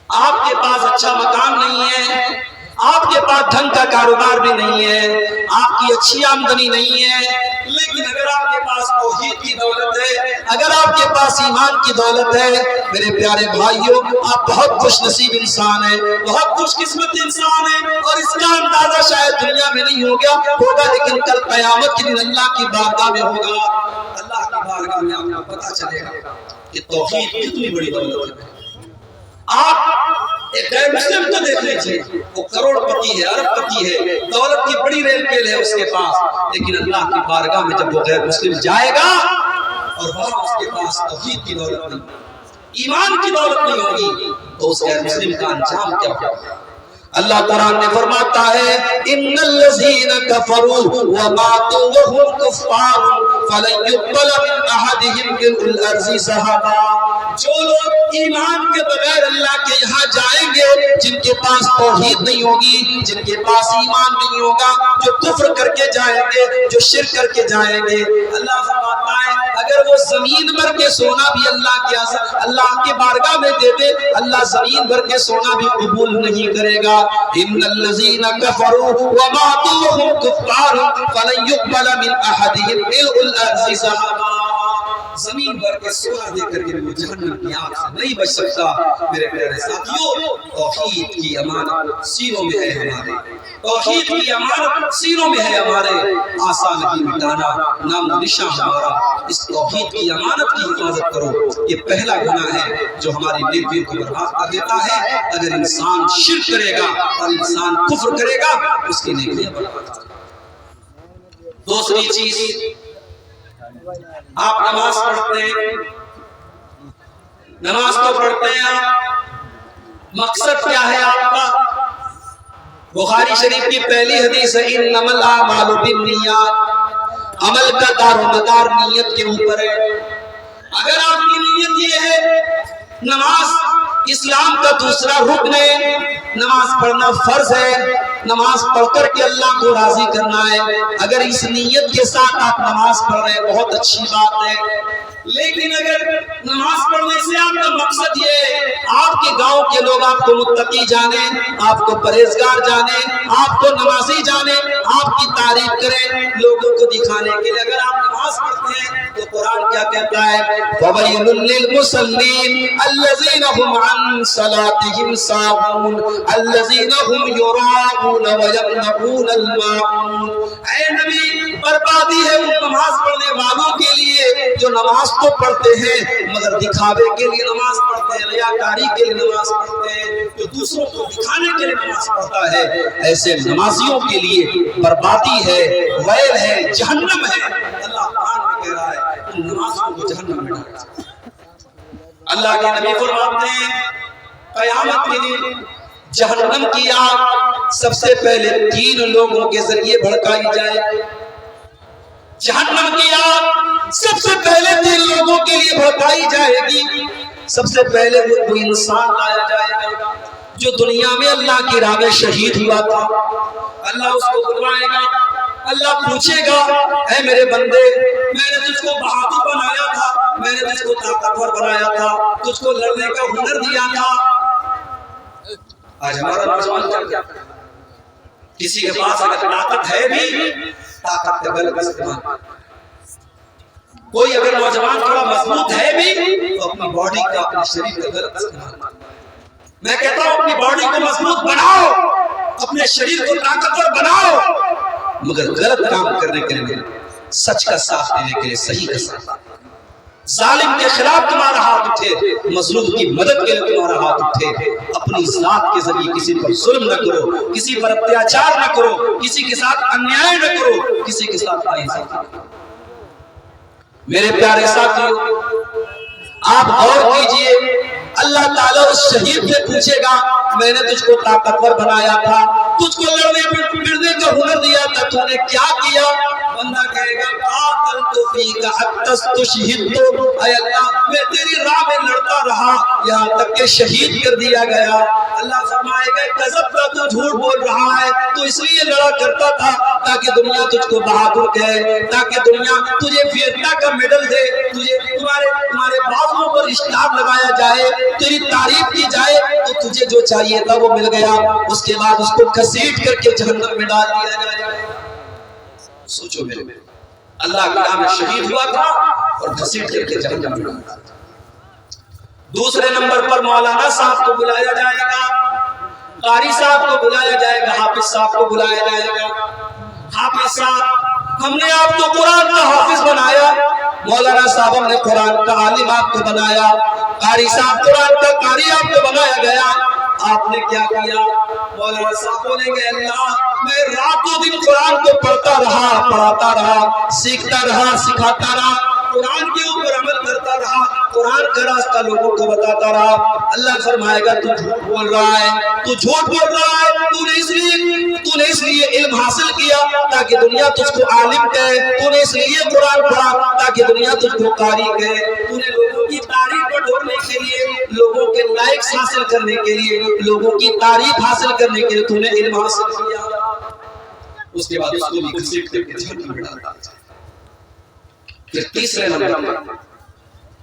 آپ کے پاس اچھا مکان نہیں ہے، آپ کے پاس ڈھنگ کا کاروبار بھی نہیں ہے، آپ کی اچھی آمدنی نہیں ہے، لیکن اگر آپ کے پاس توحید کی دولت ہے، اگر آپ کے پاس ایمان کی دولت ہے، میرے پیارے بھائیوں آپ بہت خوش نصیب انسان ہیں، بہت خوش قسمت انسان ہیں. اور اس کا اندازہ شاید دنیا میں نہیں ہوگا لیکن کل قیامت کے دن اللہ کی بارگاہ میں ہوگا. اللہ کی بارگاہ میں آپ کو پتہ چلے گا کہ توحید کتنی بڑی دولت ہے. آپ ایک غیر مسلم کو دیکھ لیجیے، وہ کروڑ پتی ہے، ارب پتی ہے، دولت کی بڑی ریل کیل ہے اس کے پاس، لیکن اللہ کی بارگاہ میں جب وہ غیر مسلم جائے گا اور وہاں اس کے پاس توحید کی دولت نہیں، ایمان کی دولت نہیں ہوگی، تو اس غیر مسلم کا انجام کیا ہوگا؟ اللہ قرآن نے فرماتا ہے ان الذین کفروا وماتوا وهم کفار فلن يقبل من احدهم ملء الارض ذهبا. جو لوگ ایمان کے بغیر اللہ کے یہاں جائیں گے، جن کے پاس توحید نہیں ہوگی، جن کے پاس ایمان نہیں ہوگا، جو کفر کر کے جائیں گے، جو شرک کر کے جائیں گے، اللہ فرماتا ہے اگر وہ زمین بھر کے سونا بھی اللہ کے بارگاہ میں دے دے، اللہ زمین بھر کے سونا بھی قبول نہیں کرے گا۔ ان الذین کفروا وماتوا وهم کفار فلن يقبل من احدهم ملء الارض ذهبا۔ زمین بھر کے سونا دے کر کے وہ جہنم کی آگ سے نہیں بچ سکتا۔ میرے پیارے ساتھیوں، توحید کی امانت سینوں میں ہے ہمارے، توحید کی امانت سینوں میں ہے ہمارے، آسان نہیں مٹانا، نام و نشان ہمارا۔ اس توحید کی امانت کی حفاظت کرو۔ یہ پہلا گناہ ہے جو ہماری نیکیوں کو برباد کر دیتا ہے۔ اگر انسان شرک کرے گا اور انسان کفر کرے گا، اس کی نیکیاں برباد ہو جائیں گی۔ دوسری چیز، آپ نماز پڑھتے ہیں، نماز تو پڑھتے ہیں، مقصد کیا ہے آپ کا؟ بخاری شریف کی پہلی حدیث ہے انما الاعمال بالنیات، عمل کا دار و مدار نیت کے اوپر ہے۔ اگر آپ کی نیت یہ ہے نماز اسلام کا دوسرا رکن ہے، نماز پڑھنا فرض ہے، نماز پڑھ کر کے اللہ کو راضی کرنا ہے، اگر اس نیت کے ساتھ آپ نماز پڑھ رہے ہیں بہت اچھی بات ہے۔ لیکن اگر نماز پڑھنے سے آپ کا مقصد یہ ہے آپ کے گاؤں کے لوگ آپ کو متقی جانے، آپ کو پرہیزگار جانے، آپ کو نمازی جانے، آپ کی تعریف کریں، لوگوں کو دکھانے کے لیے اگر آپ نماز پڑھتے ہیں تو قرآن کیا کہتا ہے؟ وَوَيْلٌ لِّلْمُصَلِّينَ الَّذِينَ هُمْ عَن صَلَاتِهِمْ سَاهُونَ الَّذِينَ هُمْ يُرَاءُونَ وَيَمْنَعُونَ الْمَاعُونَ۔ اے نبی، بربادی ہے ان نماز پڑھنے والوں کے لیے جو نماز تو پڑھتے ہیں مگر دکھاوے کے لیے نماز پڑھتے ہیں، ریاکاری کے لیے نماز پڑھتے ہیں، جو دوسروں کو دکھانے کے لیے نماز پڑھتا ہے، ایسے نمازیوں کے لیے بربادی ہے، ویل ہے، جہنم ہے۔ اللہ قرآن میں کہہ رہا ہے ان نمازوں کو جہنم میں ڈالے۔ اللہ کے نبی فرماتے ہیں قیامت کے دن جہنم کی آگ سب سے پہلے 3 لوگوں کے ذریعے بھڑکائی جائے۔ جہنم کی آگ سب سے پہلے 3 لوگوں کے لیے بھڑکائی جائے گی۔ سب سے پہلے وہ انسان لایا جائے گا جو دنیا میں اللہ کی راہ میں شہید ہوا تھا۔ اللہ اس کو بلوائے گا، اللہ پوچھے گا اے میرے بندے، میں نے تجھ کو بہادر بنایا تھا، میں نے تجھ کو طاقتور بنایا تھا، تجھ کو لڑنے کا ہنر دیا تھا۔ آج ہمارا نوجوان کیا کسی کے پاس اگر طاقت ہے بھی طاقت کا غلط استعمال، کوئی اگر نوجوان تھوڑا مضبوط ہے بھی تو اپنی باڈی کا، اپنے شریر کا غلط استعمال۔ میں کہتا ہوں اپنی باڈی کو مضبوط بناؤ، اپنے شریر کو طاقتور بناؤ، مگر غلط کام کرنے کے لیے، سچ کا ساتھ دینے کے لیے صحیح کا ساتھ۔ ظالم کے خلاف تمہارا ہاتھ اٹھے، مظلوم کی مدد کے لیے تمہارا ہاتھ اٹھے، اپنی ذات کے ذریعے کسی پر ظلم نہ کرو، کسی پر اتیاچار نہ کرو، کسی کے ساتھ انیائے نہ کرو، کسی کے ساتھ ناانصافی نہ کرو۔ میرے پیارے ساتھیوں، آپ غور کیجئے، اللہ تعالیٰ اس شہید سے پوچھے گا میں نے تجھ کو طاقتور بنایا تھا، تجھ کو لڑنے پھرنے کا ہنر دیا تھا، تو نے کیا کیا؟ بندہ کہے گا قاتلت فیک حتی استشہدت، اے اللہ میں تیری راہ میں لڑتا رہا یہاں تک کہ شہید کر دیا گیا۔ اللہ فرمائے گا کذبت، تو جھوٹ بول رہا ہے، تو اس لیے لڑا کرتا تھا تاکہ دنیا تجھ کو بہادر کہے، تاکہ دنیا تجھے ویرتا کا میڈل دے، تجھے تمہارے بازوؤں پر اشتہار لگایا جائے، تیری تعریف کی جائے، تو تجھے جو چاہیے تھا وہ مل گیا، اس کے بعد اس کو گھسیٹ کر کے جہنم میں ڈال دیا جائے۔ سوچو میرے اللہ کی راہ میں شہید ہوا تھا اور گھسیٹ کر کے جہنم میں ڈال دیا۔ دوسرے نمبر پر مولانا صاحب کو بلایا جائے گا، قاری صاحب کو بلایا جائے گا، حافظ صاحب کو بلایا جائے گا۔ حافظ صاحب ہم نے آپ کو قرآن کا حافظ بنایا، مولانا صاحب ہم نے قرآن کا عالم آپ کو بنایا، قاری صاحب قرآن کا قاری آپ کو بنایا گیا، آپ نے کیا کیا؟ مولانا صاحب بولیں گے اللہ میں راتوں دن قرآن کو پڑھتا رہا، پڑھاتا رہا، سیکھتا رہا، سکھاتا رہا، قرآن کے اوپر عمل کرتا رہا، قرآن کا راستہ لوگوں کو بتاتا رہا۔ اللہ فرمائے گا تو جھوٹ بول رہا ہے، تو جھوٹ بول رہا ہے، تو نے اس لیے علم حاصل کیا تاکہ دنیا تجھ کو عالم کہے، تو نے اس لیے قرآن پڑھا تاکہ دنیا تجھ کو قاری کہے، تو نے لوگوں کی تعریف بٹورنے کے لیے، لوگوں کے لائکس حاصل کرنے کے لیے، لوگوں کی تعریف حاصل کرنے کے لیے تو نے علم حاصل کیا۔ اس کے بعد اس کو بھی گھسیٹ کر کے جہنم میں ڈال دیا۔ پھر تیسرے نمبر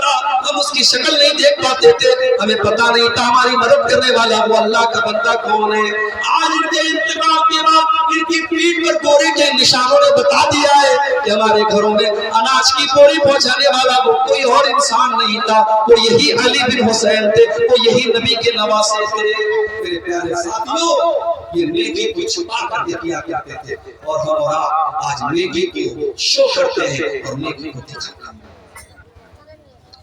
تھا ہم اس کی شکل نہیں دیکھ پاتے تھے, ہمیں پتا نہیں تھا ہماری مدد کرنے والا وہ اللہ کا بندہ کون ہے. آج ان کے انتقال کے بعد ان کی پیٹھ پر گولی کے نشانوں نے بتا دیا ہے کہ ہمارے گھروں میں اناج کی بوری پہنچانے والا وہ کوئی اور انسان نہیں تھا, وہ یہی علی بن حسین تھے, وہ یہی نبی کے نواسے تھے. میرے پیارے ساتھیوں, یہ نیکی کو چھپا کر کیا کرتے تھے اور ہم اور آپ آج نیکی کو شو کرتے ہیں اور نیکی کو دکھاتے ہیں.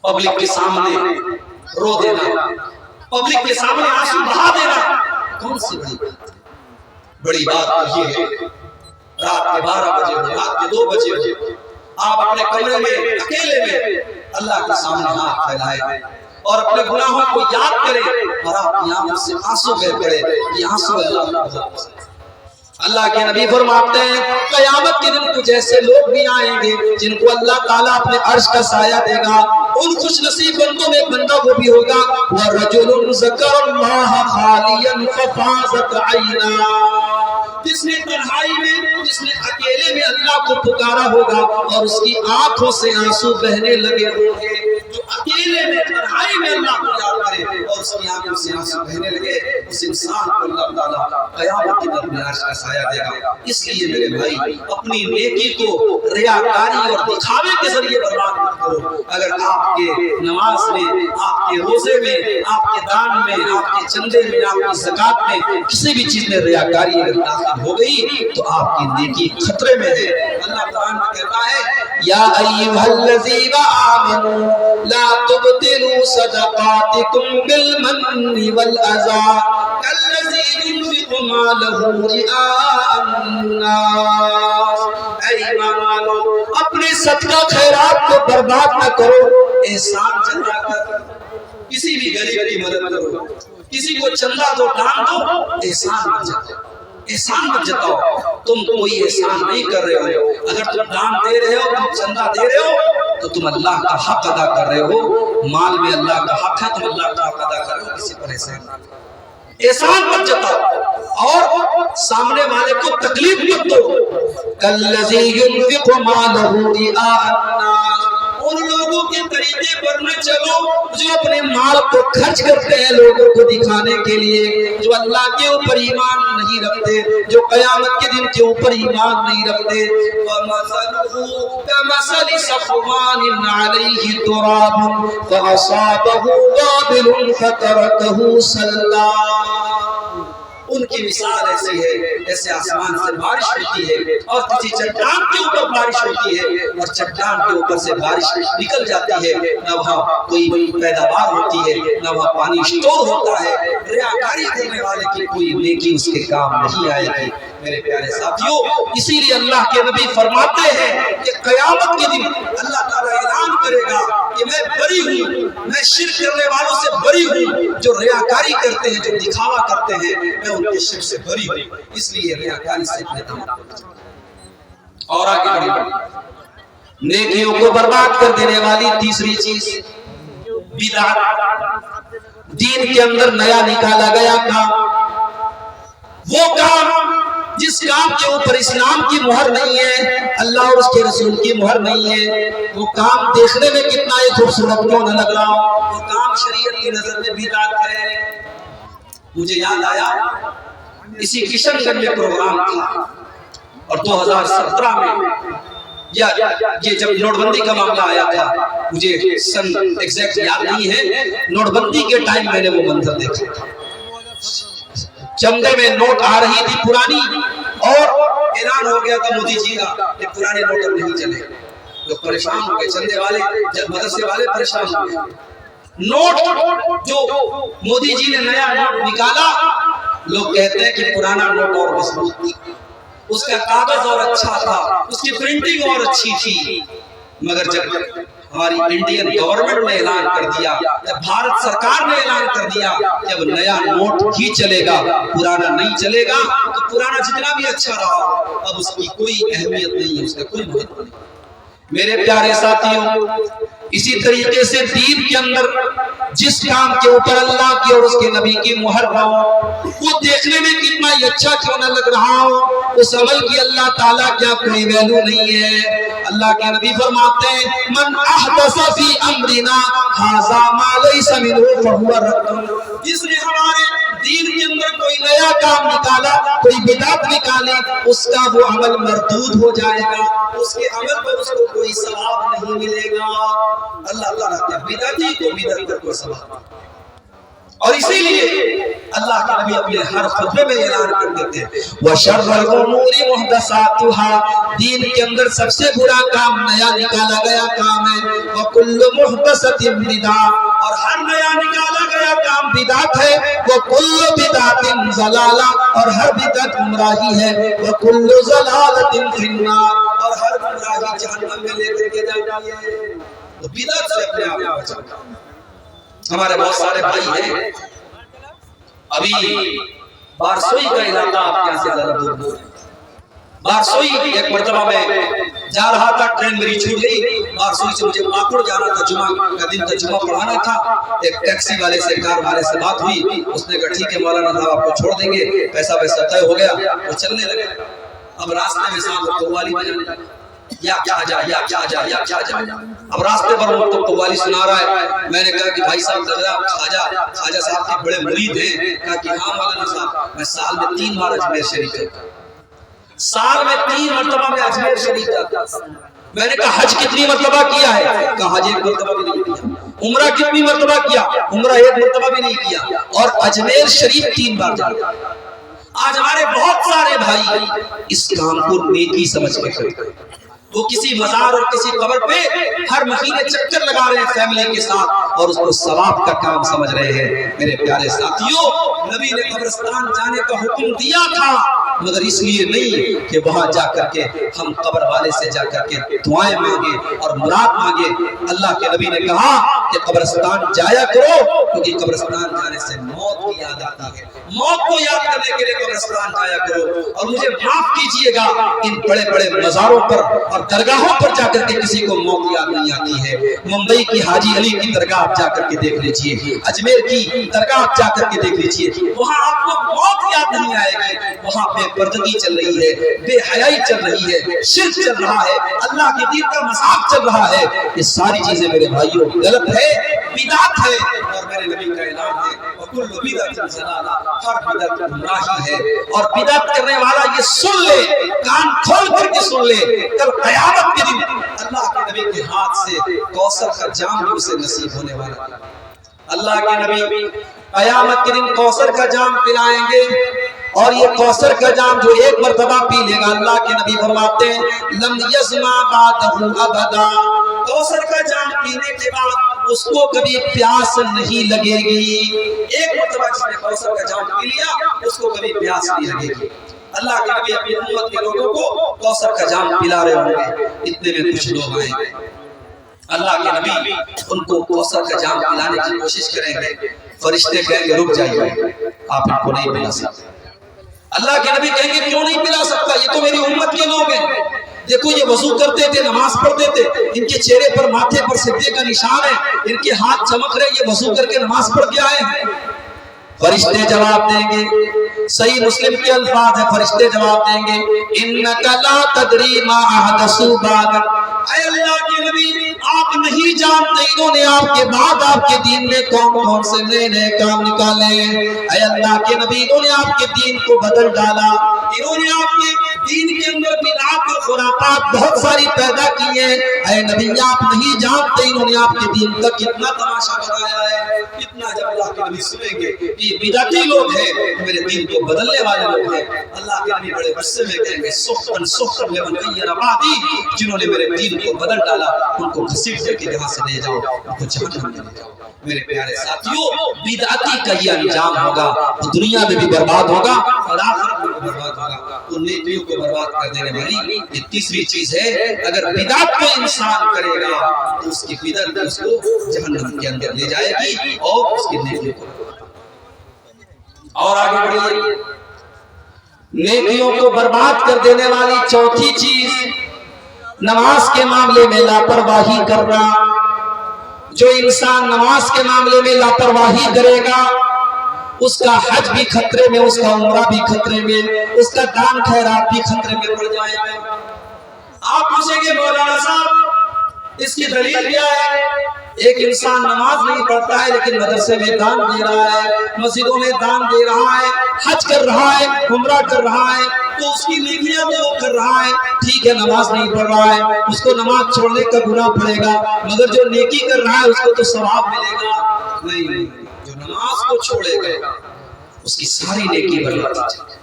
پبلک کے سامنے رو دینا, پبلک کے سامنے آنسو بہا دینا کون سی بڑی بات ہے؟ بڑی بات یہ ہے رات کے 12 بجے ہو, رات کے 2 بجے ہو, آپ اپنے کمرے میں اکیلے میں اللہ کے سامنے ہاتھ پھیلائیں اور اپنے گناہوں کو یاد کریں اور آپ کی آنکھوں سے آنسو بہہ پڑے. یہ آنسو اللہ کو بہت پسند ہے. اللہ کے نبی فرماتے ہیں قیامت کے دن کچھ ایسے لوگ بھی آئیں گے جن کو اللہ تعالیٰ اپنے عرش کا سایہ دے گا. ان خوش نصیب بندوں میں ایک بندہ وہ بھی ہوگا وَرَجُلٌ ذَكَرَ اللَّهَ خَالِيًا فَفَاضَتْ عَيْنَاهُ, جس نے تنہائی میں, جس نے اکیلے میں اللہ کو پکارا ہوگا اور اس کی آنکھوں سے آنسو بہنے لگے ہوں گے. جو اکیلے میں تنہائی میں اللہ کو یاد کرے اور اس کی آنکھوں سے آنسو بہنے لگے, اس انسان کو اللہ تعالیٰ قیامت کے دن اپنے عرش کا سایہ دے گا. اس لیے میرے بھائی اپنی نیکی کو ریاکاری اور دکھاوے کے ذریعے برباد مت کرو. اگر آپ کے نماز میں, آپ کے روزے میں, آپ کے دان میں, آپ کے چندے میں, آپ کی زکات میں کسی بھی چیز میں ریاکاری اگر داخل ہو گئی تو آپ کی نیکی خطرے میں ہے. اللہ تعالیٰ کہتا ہے یا ایھا الذین آمنوا لا تبطلوا صدقاتکم بالمن والأذى كالذي ينفق ماله رئاء الناس. اے ایمان والو, اپنے صدقہ خیرات کو برباد نہ کرو, احسان جتا کر کسی بھی غریب کی مدد کرو, کسی کو چندہ دو, دان دو, احسان مت جتاؤ, احسان مت جتاؤ. تم کوئی احسان نہیں کر رہے ہو. اگر تم دان دے رہے ہو, تم چندہ دے رہے ہو تو تم اللہ کا حق ادا کر رہے ہو. مال میں اللہ کا حق ہے, تم اللہ کا حق ادا کر رہے ہو, کسی پر احسان نہ کرو. احسان مت جتاؤ اور سامنے والے کو تکلیف مت دو. کالذی ينفق مالہ رئاء الناس, ان لوگوں کے طریقے پر نہ چلو جو اپنے مال کو خرچ کرتے ہیں لوگوں کو دکھانے کے لیے, جو اللہ کے اوپر ایمان نہیں رکھتے, جو قیامت کے دن کے اوپر ایمان نہیں رکھتے. وَمَثَلُهُ كَمَثَلِ صَفْوَانٍ عَلَيْهِ تُرَابٌ فَأَصَابَهُ وَابِلٌ فَتَرَكَهُ صَلًّا. ان کی مثال ایسی ہے جیسے آسمان سے بارش ہوتی ہے اور کسی چٹان کے اوپر بارش ہوتی ہے اور چٹان کے اوپر سے بارش نکل جاتی ہے, نہ وہاں کوئی پیداوار ہوتی ہے, نہ وہاں پانی اسٹور ہوتا ہے. ریاکاری کرنے والے کی کوئی نیکی اس کے کام نہیں آئے گی. میرے پیارے ساتھیوں, اسی لیے اللہ کے نبی فرماتے ہیں کہ قیامت کے دن اللہ تعالیٰ اعلان کرے گا کہ میں بری ہوں, میں شرک کرنے والوں سے بری ہوں. جو ریاکاری کرتے ہیں, جو دکھاوا کرتے ہیں, میں ان کے شرک سے بری ہوں. اس لیے ریاکاری سے اپنے دم اور آگے بڑھیں. نیکیوں کو برباد کر دینے والی تیسری چیز بدعت. دین کے اندر نیا نکالا گیا کام, وہ کام جس کام کے اوپر اسلام کی مہر نہیں ہے, اللہ اور اس کے رسول کی مہر نہیں ہے. وہ کام دیکھنے میں کتنا ہی خوبصورت کیوں نہ لگ رہا ہو, وہ کام شریعت کی نظر میں بدعت ہے. مجھے یاد آیا اسی کشن گنج میں پروگرام تھا اور 2017 میں یہ جب نوٹ بندی کا معاملہ آیا تھا, مجھے سن ایگزیکٹ یاد نہیں ہے, نوٹ بندی کے ٹائم میں نے وہ منظر دیکھا تھا. چندے میں نوٹ آ رہی تھی پرانی اور اعلان ہو گیا تھا مودی جی کا کہ پرانے نوٹ اب نہیں چلے. لوگ پریشان ہو گئے, چندے والے, مدرسے والے پریشان ہو گئے. نوٹ جو مودی جی نے نیا نوٹ نکالا, لوگ کہتے ہیں کہ پرانا نوٹ اور مضبوط تھا, اس کا کاغذ اور اچھا تھا, اس کی پرنٹنگ اور اچھی تھی. مگر جب ہماری انڈین گورنمنٹ نے اعلان کر دیا, جب بھارت سرکار نے اعلان کر دیا کہ اب نیا نوٹ ہی چلے گا, پرانا نہیں چلے گا, تو پرانا جتنا بھی اچھا رہا اب اس کی کوئی اہمیت نہیں ہے, اس کا کوئی مہتو نہیں. میرے پیارے ساتھیوں, اسی طریقے سے دین کے اندر جس کام کے اوپر اللہ کی اور اس کے نبی کی مہر ہو, وہ دیکھنے میں کتنا ہی اچھا کیوں نہ لگ رہا ہو, اس عمل کی اللہ تعالیٰ کیا کوئی ویلیو نہیں ہے. اللہ کے نبی فرماتے ہیں من احدث فی امرنا ھذا ما لیس منہ فہو رد، جس نے ہمارے دین کے اندر کوئی نیا کام نکالا، کوئی بدعت نکالی، اس کا وہ عمل مردود ہو جائے گا، اس کے عمل پر اس کو کوئی ثواب نہیں ملے گا۔ اللہ تعالیٰ کے بدعتی کو بدعت پر کوئی ثواب، اور اسی لیے اللہ کے نبی اپنے ہر خطبے میں اعلان کر دیتے ہیں وَشَرَّ الْأُمُورِ مُحْدَثَاتُهَا، دین کے اندر سب سے برا کام نیا نکالا گیا کام ہے، وَكُلُّ مُحْدَثَةٍ بِدْعَةٍ، اور ہر نیا نکالا گیا کام بدعت ہے، وَكُلُّ بِدْعَةٍ ضَلَالَةٍ، اور ہر بدعت گمراہی ہے، وَكُلُّ ضَلَالَةٍ فِي النَّارِ، اور ہر گمراہی جہنم میں لے کر کے جاتی ہے۔ تو بدعت سے اپنے آپ کو بچانا۔ ہمارے بہت سارے بھائی ہیں، ابھی بارسوئی کا علاقہ آپ کے یہاں سے زیادہ دور ہے۔ بارسوئی ایک مرتبہ میں جا رہا تھا، ٹرین میری چھوٹ گئی، بارسوئی سے مجھے پاکڑ جانا تھا، جمعہ کا دن تھا، جمعہ پڑھانا تھا۔ ایک ٹیکسی والے سے، کار والے سے بات ہوئی، اس نے کہا ٹھیک ہے مولانا صاحب آپ کو چھوڑ دیں گے، پیسہ ویسا طے ہو گیا، وہ چلنے لگے۔ اب راستے میں صاحب قوالی بجانے لگے، یا کیا جا یا کیا جا یا کیا جا۔ اب راستے پر وہ قوالی سنا رہا ہے۔ میں نے کہا کہ بھائی صاحب لگ رہا خواجہ صاحب کے بڑے مرید ہیں۔ کہا کہ ہاں مولانا صاحب میں سال میں 3 بار اجمیر شریف جاتا ہوں، سال میں 3 مرتبہ میں اجمیر شریف جاتا ہوں۔ میں نے کہا حج کتنی مرتبہ کیا ہے؟ کہا حج 1 مرتبہ بھی نہیں کیا۔ عمرہ کتنی مرتبہ کیا؟ عمرہ 1 مرتبہ بھی نہیں کیا، اور اجمیر شریف 3 بار جاتا ہے۔ آج ہمارے بہت سارے بھائی اس کام کو نیکی سمجھ کے کرتے ہیں، وہ کسی مزار اور کسی قبر پہ ہر مہینے چکر لگا رہے ہیں فیملی کے ساتھ، اور اس کو ثواب کا کام سمجھ رہے ہیں۔ میرے پیارے ساتھیوں، نبی نے قبرستان جانے کا حکم دیا تھا، مگر اس لیے نہیں کہ وہاں جا کر کے ہم قبر والے سے جا کر کے دعائیں مانگے اور مراد مانگے۔ اللہ کے نبی نے کہا کہ قبرستان جایا کرو، کیونکہ قبرستان جانے سے موت کی یاد آتی ہے، موت کو یاد کرنے کے لیے قبرستان جایا کرو۔ اور مجھے معاف کیجئے گا، ان بڑے بڑے مزاروں پر اور درگاہوں پر جا کر کے کسی کو موت یاد نہیں آتی ہے۔ ممبئی کی حاجی علی کی درگاہ آپ جا کر کے دیکھ لیجئے، اجمیر کی درگاہ آپ جا کر کے دیکھ لیجئے، وہاں آپ کو موت یاد نہیں آئے گی۔ وہاں بے پردگی چل رہی ہے، بے حیائی چل رہی ہے، شرک چل رہا ہے، اللہ کے دین کا مذاق چل رہا ہے۔ یہ ساری چیزیں میرے بھائیوں غلط ہے، بدعت ہے، اور میرے نبی کا اعلان ہے وَكُلُّ بِدْعَةٍ ضَلَالَةٍ، ہر بدعت گمراہی ہے۔ اور بدعت کرنے والا یہ سن لے، کان کھول کر کے سن لے، کل قیامت کے دن اللہ کے نبی کے ہاتھ سے کوثر کا جام بھی اسے نصیب ہونے والا ہے۔ اللہ کے نبی قیامت کے دن کوثر کا جام پلائیں گے، اور یہ کوثر کا جام جو 1 مرتبہ پی لے گا، اللہ کے نبی فرماتے ہیں لم یظمأ بعدہ ابدا، کوثر کا جام پینے کے بعد اس کو کبھی پیاس نہیں لگے گی۔ 1 مرتبہ جس نے کوثر کا جام پی لیا، اس کو کبھی پیاس نہیں لگے گی۔ اللہ کے نبی اپنی امت کے لوگوں کو کوثر کا جام پلا رہے ہوں گے، اتنے میں کچھ لوگ آئیں گے، اللہ کے نبی ان کو کوثر کا جام پلانے کی کوشش کریں گے، فرشتے کہیں گے رک جائیے، آپ ان کو نہیں پلا سکتے۔ اللہ کے نبی کہیں گے کیوں نہیں پلا سکتا، یہ تو میری امت کے لوگ ہیں، دیکھو یہ وضو کرتے تھے، نماز پڑھتے تھے، ان کے چہرے پر ماتھے پر سجدے کا نشان ہے، ان کے ہاتھ چمک رہے، یہ وضو کر کے نماز پڑھ کے آئے ہیں۔ فرشتے جواب دیں گے، صحیح مسلم کے الفاظ ہیں، فرشتے جواب دیں گے انک لا تدری ما احدثوا بعدک، اے اللہ کے نبی آپ نہیں جانتے انہوں نے آپ کے بعد آپ کے دین میں کون کون سے نئے نئے کام نکالے ہیں۔ اے اللہ کے نبی انہوں نے آپ کے دین کو بدل ڈالا، انہوں نے آپ کے دین کے اندر بدعات اور خرافات بہت ساری پیدا کی ہیں۔ اے نبی آپ نہیں جانتے انہوں نے آپ کے دین کا کتنا تماشا بنایا ہے، کتنا۔ جب اللہ کے نبی سنیں گے یہ بدعتی لوگ ہیں، میرے دین کو بدلنے والے لوگ ہیں، اللہ کے نبی بڑے غصے میں کہیں گے سخن سخن لمن غیر بعدی، جنہوں نے میرے دین کو بدل ڈالا ان کو گھسیٹ کر کے یہاں سے لے جاؤ، ان کو جہنم میں لے جاؤ۔ میرے پیارے ساتھیوں، بدعتی کا یہ انجام ہوگا، وہ دنیا میں بھی برباد ہوگا اور آخرت میں بھی برباد ہوگا۔ تو نیکیوں کو برباد کر دینے والی یہ تیسری چیز ہے، اگر بدعت کو انسان کرے گا تو اس کی بدعت اس کو جہنم کے اندر لے جائے گی اور اس کی نیکیوں کو۔ اور آگے بڑھیے، نیکیوں کو برباد کر دینے والی چوتھی چیز نماز کے معاملے میں لاپرواہی کرنا۔ جو انسان نماز کے معاملے میں لاپرواہی کرے گا اس کا حج بھی خطرے میں، اس کا عمرہ بھی خطرے میں، اس کا دان خیرات بھی خطرے میں پڑ جائے گا۔ آپ پوچھیں گے مولانا صاحب اس کی دلیل کیا ہے؟ ایک انسان نماز نہیں پڑھتا ہے لیکن مدرسے میں دان دے رہا ہے، مسجدوں میں دان دے رہا ہے، حج کر رہا ہے، عمرہ کر رہا ہے، تو اس کی نیکیاں تو وہ کر رہا ہے، ٹھیک ہے نماز نہیں پڑھ رہا ہے، اس کو نماز چھوڑنے کا گناہ پڑے گا، مگر جو نیکی کر رہا ہے اس کو تو ثواب ملے گا۔ نہیں، جو نماز کو چھوڑے گا اس کی ساری نیکی برباد ہو جائے گی۔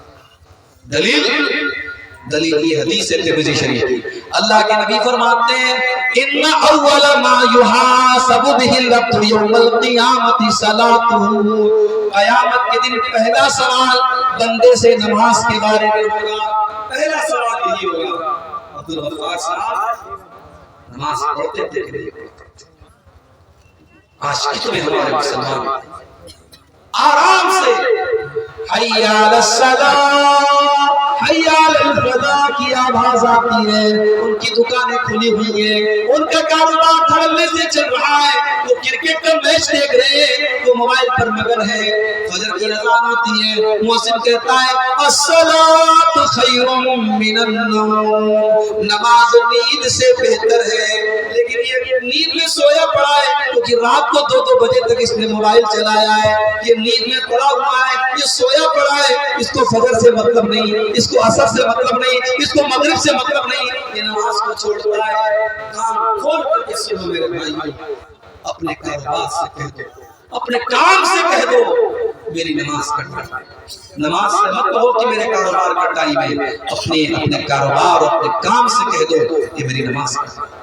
دلیل یہ حدیث ہے ترمذی شریف کی، اللہ کے نبی فرماتے ہیں ان اول ما یحاسب به العبد یوم القیامت صلاۃ، قیامت کے دن پہلا سوال بندے سے نماز کے بارے میں ہوگا، پہلا سوال یہی ہوگا عبدالغفار صاحب نماز پڑھتے تھے کہ نہیں پڑھتے؟ آج کتنے ہمارے مسلمان آرام سے حی علی الصلاۃ حی علی الفلاح کی آواز آتی ہے، ان کی دکانیں کھلی ہوئی ہیں، ان کا کاروبار دھڑلے سے چل رہا ہے، وہ کرکٹ کا میچ دیکھ رہے ہیں، وہ موبائل پر مگن ہے، فجر کی اذان ہوتی ہے، مؤذن کہتا ہے الصلاۃ خیر من النوم، نماز نیند سے بہتر ہے، لیکن یہ نیند میں سویا پڑا ہے کیونکہ رات کو 2 بجے تک اس نے موبائل چلایا ہے، یہ نیند میں پڑا ہوا ہے، یہ سویا پڑا ہے، اس کو فجر سے مطلب نہیں، اس کو عصر سے مطلب نہیں، اس کو مغرب سے مطلب نہیں، یہ نماز کو چھوڑتا ہے۔ کام کھول کر کے سنو میرے بھائی، اپنے کاروبار سے کہہ دو، اپنے کام سے کہہ دو میری نماز کا ٹائم ہے۔ نماز سے مت کہو کہ میرے کاروبار کا ٹائم ہے، اپنے کاروبار اور اپنے کام سے کہہ دو کہ میری نماز کا ٹائم ہے۔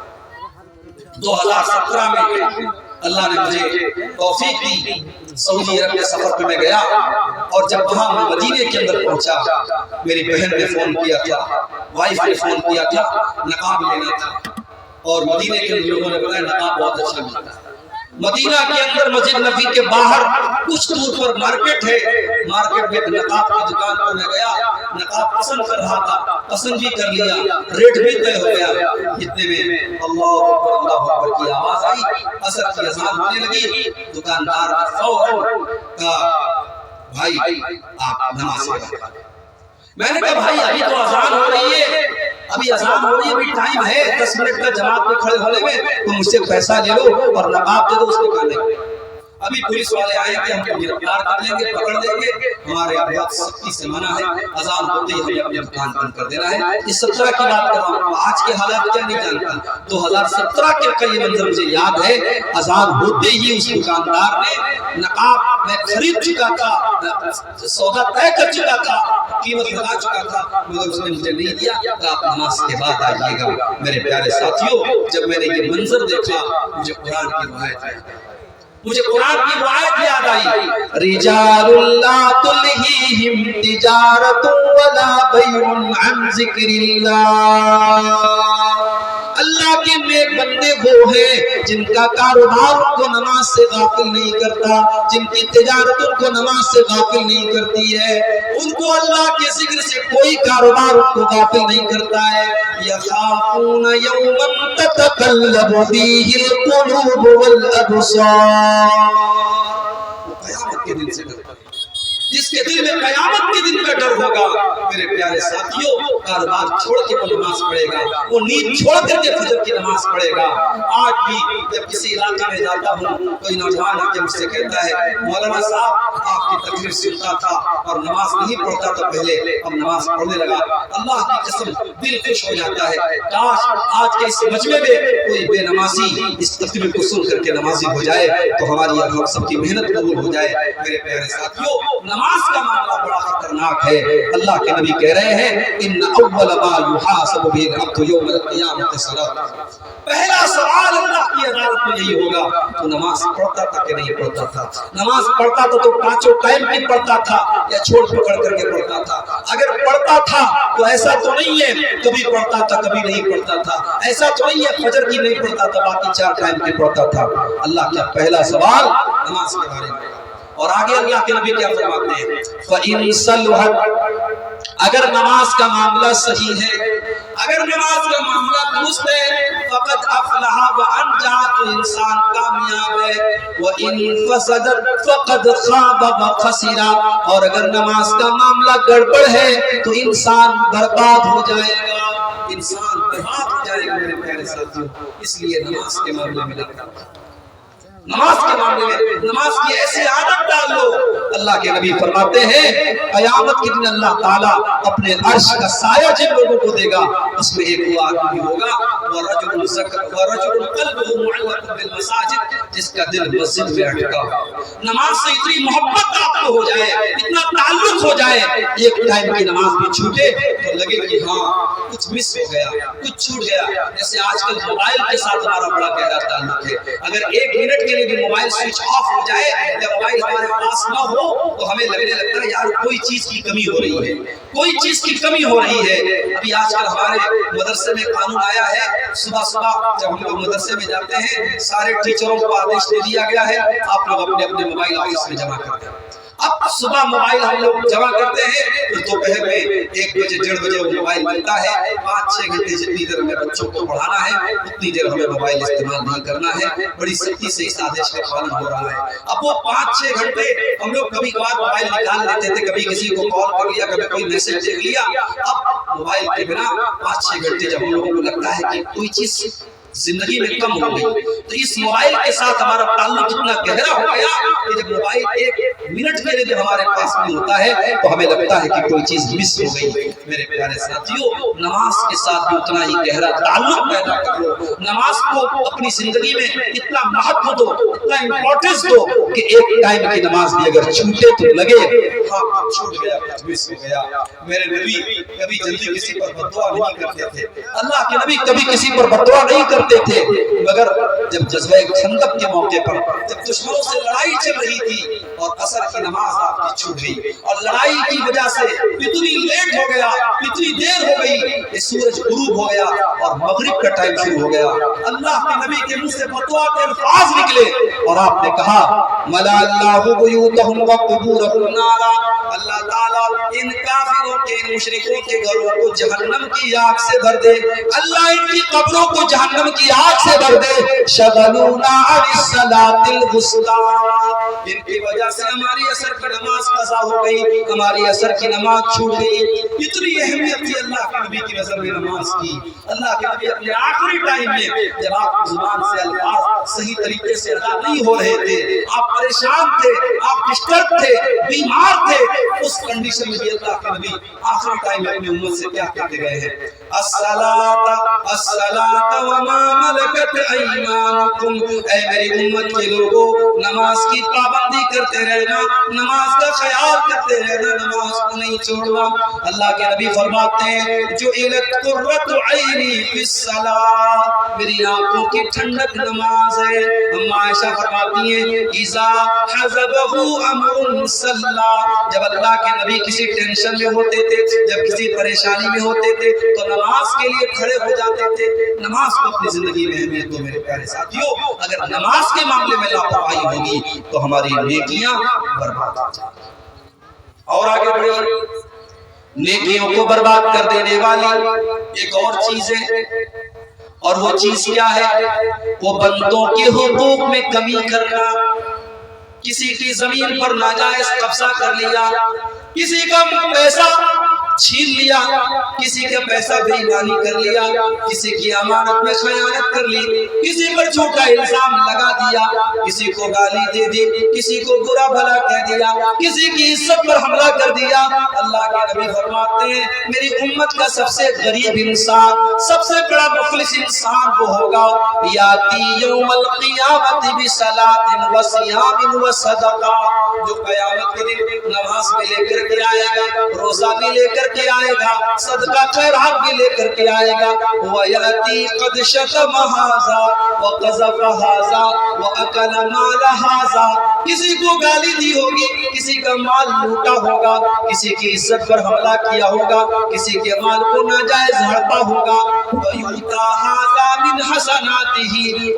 2017 میں اللہ نے مجھے توفیق دی، سعودی عرب کے سفر پہ میں گیا، اور جب وہاں میں مدینے کے اندر پہنچا، میری بہن نے فون کیا تھا، وائف نے فون کیا تھا، نقاب لینا تھا، اور مدینے کے لوگوں نے بتایا نقاب بہت اچھا ملتا ہے۔ مدینہ کے اندر مسجد نبی کے باہر کچھ دور پر مارکیٹ ہے، مارکیٹ میں نقاب کی دکان پر میں گیا، نقاب پسند کر رہا تھا، پسند بھی کر لیا، ریٹ بھی طے ہو گیا، اتنے میں اللہ اکبر کی آواز آئی، عصر کی اذان ہونے لگی، دکاندار فوراً کہا بھائی آپ نماز پڑھیں۔ میں نے کہا بھائی ابھی تو اذان ہو رہی ہے، ابھی اذان ہو رہی ہے، ابھی ٹائم ہے 10 منٹ کا جماعت میں کھڑے ہونے میں، تو مجھ سے پیسہ لے لو اور نقاب دے دو، اس کو کھانے ابھی پولیس والے آئیں گے، ہم کو گرفتار کر لیں گے، پکڑ لیں گے، ہمارے بہت سختی سے منع ہے، اذان ہوتے ہی ہمیں اپنی دکان بند کر دینا ہے۔ اس 17 کی بات کر رہا ہوں، آج کے حالات کیا نہیں جانتا، 2017 کے یہ منظر مجھے یاد ہے، اذان ہوتے ہی اس دکاندار نے نقاب میں خرید چکا تھا، سودا طے کر چکا تھا، قیمت لگا چکا تھا، مگر اس نے مجھے نہیں دیا کہ آپ نماز کے بعد آئیے گا۔ میرے پیارے ساتھیوں، جب میں نے یہ منظر دیکھا مجھے قرآن کی روایت یاد آئی، مجھے قرآن کی روایت یاد آئی، رجال لا تلہیہم تجارت ولا بیع عن ذکر اللہ، اللہ کے نیک بندے وہ ہیں جن کا کاروبار ان کو نماز سے غافل نہیں کرتا، جن کی تجارت ان کو نماز سے غافل نہیں کرتی ہے، ان کو اللہ کے ذکر سے کوئی کاروبار ان کو غافل نہیں کرتا ہے۔ یخافون یوما تتقلب فیہ القلوب والابصار، قیامت کے دن سے ڈرتا ہے، جس کے دل میں قیامت کے دن کا ڈر ہوگا، میرے پیارے ساتھیوں، کاروبار چھوڑ کے وہ نماز پڑھے گا، وہ نیند چھوڑ کر کے فجر کی نماز پڑھے گا۔ آج بھی جب کسی علاقہ میں جاتا ہوں، کوئی نوجوان آ کے مجھ سے کہتا ہے مولانا صاحب آپ کی تقریر سنتا تھا اور نماز نہیں پڑھتا تھا پہلے، اب نماز پڑھنے لگا، اللہ کی قسم دل خوش ہو جاتا ہے، کاش آج کے اس مجمع میں کوئی بے نمازی اس تقریر کو سن کر کے نمازی ہو جائے تو ہماری ہم سب کی محنت قبول ہو جائے۔ میرے پیارے ساتھیوں، نماز کا معاملہ بڑا خطرناک ہے، اللہ کے نبی کہہ رہے ہیں ان اول ما یحاسب به العبد یوم القیامۃ الصلاۃ، پہلا سوال اللہ کی عدالت میں یہی ہوگا تو نماز پڑھتا تھا کہ نہیں پڑھتا تھا، نماز پڑھتا تھا تو پانچوں ٹائم کی پڑھتا تھا یا چھوڑ پکڑ کر کے پڑھتا تھا، اگر پڑھتا تھا تو ایسا تو نہیں ہے کبھی پڑھتا تھا کبھی نہیں پڑھتا تھا، ایسا تو نہیں ہے فجر کی نہیں پڑھتا تھا باقی 4 ٹائم کی پڑھتا تھا۔ اللہ کا پہلا سوال نماز کے بارے میں، اور آگے اللہ کے نبی کیا فرماتے ہیں فَإِن صَلُحَتْ، اگر نماز کا معاملہ صحیح ہے، اگر نماز کا معاملہ درست ہے، فَقَدْ أَفْلَحَ وَأَنْجَحَ، تو انسان کامیاب ہے، وَإِن فَسَدَتْ فَقَدْ خَابَ وَخَسِرَ، اور اگر نماز کا معاملہ گڑبڑ ہے تو انسان برباد ہو جائے گا، انسان برباد ہو ساتھیوں، اس لیے نماز کے معاملے میں لگتا ہے، نماز کے معاملے میں نماز کی ایسی عادت ڈال لو۔ اللہ کے نبی فرماتے ہیں قیامت کے دن اللہ تعالیٰ اپنے عرش کا سایہ جن لوگوں کو دے گا اس میں ایک وہ آدمی ہوگا وَرَجُلٌ قَلْبُهُ مُعَلَّقٌ بِالْمَسَاجِدِ، جس کا دل مسجد میں اٹکا ہو، نماز سے اتنی محبت آپ کو ہو جائے، اتنا تعلق ہو جائے، ایک ٹائم کی نماز بھی چھوٹے تو لگے کہ ہاں کچھ مس ہو گیا، کچھ چھوٹ گیا۔ جیسے آج کل موبائل کے ساتھ ہمارا بڑا گہرا تعلق ہے، اگر ایک منٹ کے لیے بھی موبائل سوئچ آف ہو جائے یا موبائل ہمارے پاس نہ ہو تو ہمیں لگنے لگتا ہے یار کوئی چیز کی کمی ہو رہی ہے، کوئی چیز کی کمی ہو رہی ہے۔ ابھی آج کل ہمارے مدرسے میں قانون آیا ہے، صبح صبح جب ہم لوگ مدرسے میں جاتے ہیں سارے ٹیچروں کو آدیش دے دیا گیا ہے آپ لوگ اپنے اپنے موبائل آفس میں جمع کرتے ہیں۔ اب صبح موبائل ہم لوگ جمع کرتے ہیں پھر دوپہر میں 1 بجے 1:30 بجے وہ موبائل ملتا ہے، 5-6 گھنٹے جتنی دیر ہمیں بچوں کو پڑھانا ہے اتنی دیر ہمیں موبائل استعمال نہیں کرنا ہے۔ بڑی سختی سے اس آدیش کا پالن ہو رہا ہے۔ اب وہ 5-6 گھنٹے ہم لوگ کبھی کبھار موبائل نکال لیتے تھے، کبھی کسی کو کال کر لیا، کبھی کوئی میسج دیکھ لیا۔ اب موبائل کے بنا 5-6 گھنٹے جب ہم لوگوں کو لگتا ہے کہ کوئی چیز زندگی میں کم ہو گئی تو اس موبائل کے ساتھ ہمارا تعلق اتنا گہرا ہو گیا کہ جب موبائل 1 منٹ کے لیے ہمارے پاس نہیں ہوتا ہے تو ہمیں لگتا ہے کہ کوئی چیز مس ہو گئی۔ میرے پیارے ساتھیوں، نماز کے ساتھ بھی اتنا ہی گہرا تعلق پیدا کر لو، نماز کو اپنی زندگی میں اتنا مہتو دو، اتنا امپورٹنس دو کہ ایک ٹائم کی نماز بھی اگر چھوٹے تو لگے ہاں چھوٹ گیا، مس ہو گیا۔ میرے نبی کبھی جلدی کسی پر بددعا نہیں کرتے تھے، اللہ کے نبی کبھی کسی پر بددعا نہیں کرتے تھے، مگر جب جذبہ خندق کے موقع پر جب دشمنوں سے لڑائی چل رہی تھی اور عصر کی نماز آپ کی چھوٹ گئی اور لڑائی کی وجہ سے اتنی لیٹ ہو گیا، اتنی دیر ہو گئی کہ سورج غروب ہو گیا اور مغرب کا ٹائم شروع ہو گیا، اللہ کے نبی کے منہ سے بددعا کے الفاظ نکلے اور آپ نے کہا ملا اللہ بیوتہم وقبورہم نارا، اللہ تعالیٰ ان کافروں کے مشرکوں کے گھروں کو جہنم کی آگ سے بھر دے، اللہ ان کی قبروں کو جہنم کی آگ سے بھر دے، شغلونا عن الصلاۃ الوسطی، ان کی وجہ سے ہماری عصر کی نماز قضا ہو گئی، ہماری عصر کی نماز چھوٹ گئی۔ اتنی اہمیت تھی اللہ کے نبی کی نظر میں نماز کی۔ اللہ کے نبی اپنے آخری ٹائم میں جب آپ کی زبان سے الفاظ صحیح طریقے سے ادا نہیں ہو رہے تھے، آپ پریشان تھے، آپ ڈسٹرب تھے، بیمار تھے، اس کنڈیشن میں بھی اللہ کے نبی آخری ٹائم میں اپنی امت سے کیا کہتے گئے ہیں؟ الصلاۃ الصلاۃ وما ملکت ایمانکم، اے میری امت کے لوگوں نماز کی پابندی کرتے رہنا، نماز کا خیال کرتے رہنا، نماز کو نہیں چھوڑنا۔ اللہ کے نبی فرماتے ہیں جو جعلت قرۃ عینی فی الصلاۃ، میری آنکھوں کی ٹھنڈک نماز ہے۔ اما عائشہ فرماتی ہیں اذا حزبہ امر صلی، جب اللہ کے نبی کسی ٹینشن میں ہوتے تھے، جب کسی پریشانی میں ہوتے تھے تو نماز کے لیے کھڑے ہو جاتے تھے۔ نماز کو اپنی زندگی میں اہمیت دو میرے پیارے ساتھیوں، اگر نماز کے معاملے میں لاپرواہی ہوگی تو ہماری نیکیاں برباد ہو جائیں گی۔ اور آگے بڑھیے، نیکیوں کو برباد کر دینے والی ایک اور چیز ہے، اور وہ چیز کیا ہے؟ وہ بندوں کے حقوق میں کمی کرنا، کسی کی زمین پر ناجائز قبضہ کر لیا، کسی کا پیسہ چھین لیا، کسی کا پیسہ بے ایمانی کر لیا، کسی کی امانت میں خیانت کر لی، کسی پر جھوٹا الزام لگا دیا، کسی کو گالی دے دی، کسی کو برا بھلا کہہ دیا، کسی کی عزت پر حملہ کر دیا۔ اللہ کے نبی فرماتے ہیں میری امت کا سب سے غریب انسان، سب سے بڑا مفلس انسان وہ ہوگا یاتی یوم القیامت بصلاۃ وصیام وصدقہ، جو قیامت کے دن نماز بھی لے کر کے آئے گا، روزہ بھی لے کر کے آئے گا، صدقہ خیرات بھی لے کر کے آئے گا، وَيَأْتِي قَدْ شَتَمَ هَذَا وَقَذَفَ هَذَا وَأَكَلَ مَالَ هَذَا، کسی کو گالی دی ہوگی، کسی کا مال لوٹا ہوگا، کسی کی عزت پر حملہ کیا ہوگا، کسی کے مال کو ناجائز ہڑپا ہوگا، وَيُؤْتَى هَذَا مِنْ حَسَنَاتِهِ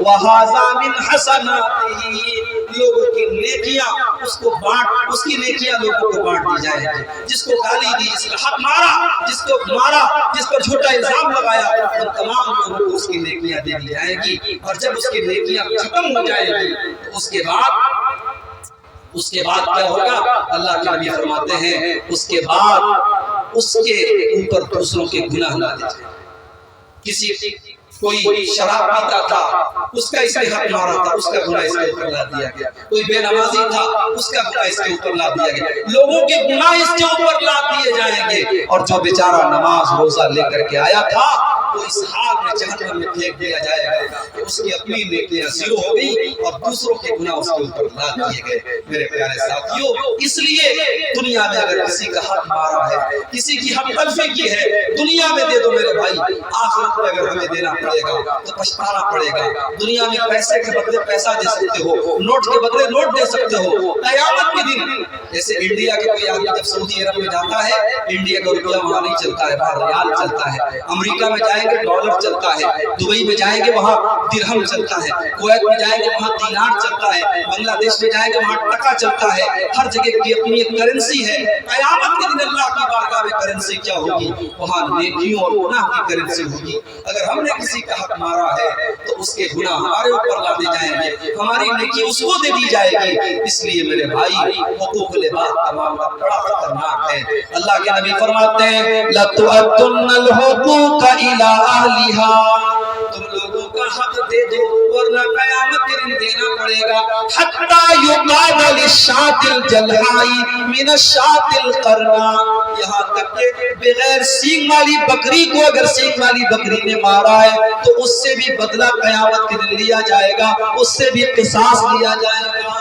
وَهَذَا مِنْ حَسَنَاتِهِ، لوگوں کی نیکیاں اس کو بانٹ، اس کی نیکیاں لوگوں کو بانٹ دی جائے گی۔ جس کو گالی دی، اس کا حق مارا، جس کو مارا، جس پر جھوٹا الزام لگایا، ان تمام لوگوں کو اس کی نیکیاں دے دی جائے گی۔ اور جب اس کی نیکیاں ختم ہو جائے گی تو اس کے بعد کیا ہوگا؟ اللہ کے نبی فرماتے ہیں اس کے بعد اس کے اوپر دوسروں کے گناہ نہ دے جائیں۔ کسی کوئی شراب پیتا تھا اس کا اس کے حق مارا تھا، اس کا گناہ اس کے اوپر لا دیا گیا، کوئی بے نمازی تھا اس کا گناہ اس کے اوپر لا دیا گیا، لوگوں کے گناہ اس کے اوپر لا دیے جائیں گے، اور جو بیچارہ نماز روزہ لے کر کے آیا تھا وہ اس حال میں جہنم میں پھینک دیا جائے گا کہ اس کی اپنی نیکیاں زیرو ہو گئی اور دوسروں کے گناہ اس کے اوپر لا دیے گئے۔ میرے پیارے ساتھیوں، اس لیے دنیا میں اگر کسی کا حق مارا ہے، کسی کی حق تلفی کی ہے، دنیا میں دے دو میرے بھائی، آخرت میں اگر ہمیں دینا پڑے گا تو پچھتانا پڑے گا۔ دنیا میں پیسے کے بدلے پیسہ دے سکتے ہو، نوٹ کے بدلے نوٹ دے سکتے ہو، قیامت کے دن جیسے انڈیا کے کوئی آدمی جب سعودی عرب میں جاتا ہے، انڈیا کا روپیہ وہاں نہیں چلتا ہے، وہاں ریال چلتا ہے، امریکہ میں جائیں گے ڈالر چلتا ہے، دبئی میں جائیں گے وہاں درہم چلتا ہے، کویت میں جائیں گے وہاں دینار چلتا ہے، بنگلہ دیش میں جائیں گے وہاں ٹکا چلتا ہے، ہر جگہ کی اپنی ایک کرنسی ہے۔ قیامت کے دن اللہ کی بارگاہ میں کرنسی کیا ہوگی؟ وہاں نیکیوں اور گناہ کی کرنسی ہوگی۔ اگر ہم نے کسی کا حق مارا ہے تو اس کے گناہ ہمارے اوپر لا دی جائیں گے، ہماری نیکی اس کو دے دی جائے گی۔ اس لیے میرے بھائی، حقوق العباد کا معاملہ بڑا خطرناک ہے۔ اللہ کے نبی فرماتے ہیں لَتُؤَدُّنَّ الْحُقُوقَ إِلَىٰ أَهْلِهَا، تم لوگوں کا حق دے دو ورنہ قیامت کے دن دینا پڑے گا۔ حَتَّى يُقَالَ لِلشَّاةِ الْجَلْحَاءِ مِنَ الشَّاةِ الْقَرْنَاءِ، یہاں تک کہ بغیر سینگ والی بکری کو اگر سینگ والی بکری نے مارا ہے تو اس سے بھی بدلہ قیامت کے دن لیا جائے گا، اس سے بھی قصاص لیا جائے گا۔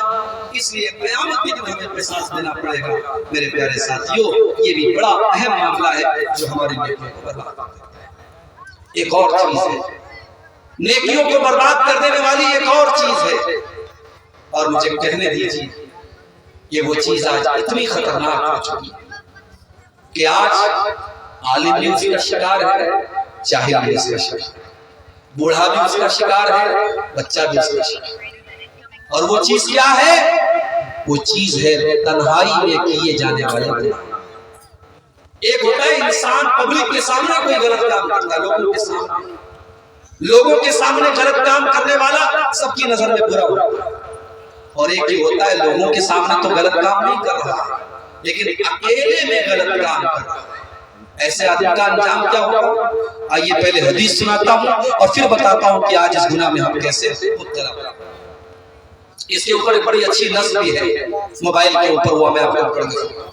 اس لیے قیامت کے دن ہمیں قصاص دینا پڑے گا۔ میرے پیارے ساتھیوں، یہ بھی بڑا اہم معاملہ ہے جو ہماری نیکیوں کو برباد کرتا ہے۔ ایک اور چیز ہے، نیکیوں کو برباد کر دینے والی ایک اور چیز ہے، اور مجھے کہنے دیجیے یہ وہ چیز آج اتنی خطرناک ہو چکی کہ آج عالم بھی اس کا شکار ہے، جاہل بھی اس کا شکار ہے، بوڑھا بھی اس کا شکار ہے، بچہ بھی اس کا شکار ہے۔ اور وہ چیز کیا ہے؟ وہ چیز ہے تنہائی میں کیے جانے والے گناہ۔ ایک ہوتا ہے انسان پبلک کے سامنے کوئی غلط کام کرتا ہے، لوگوں کے سامنے غلط کام کرنے والا سب کی نظر میں برا ہوتا ہے، اور ایک ہی ہوتا ہے لوگوں کے سامنے تو غلط کام نہیں کر رہا لیکن اکیلے میں غلط کام کر رہا ہے۔ ایسے آدمی کا انجام کیا ہوگا؟ آئیے پہلے حدیث سناتا ہوں اور پھر بتاتا ہوں کہ آج اس گناہ میں ہم کیسے مبتلا ہیں۔ اس کے اوپر بڑی اچھی نصب بھی ہے موبائل کے اوپر، وہ میں آپ کو پڑھ دوں۔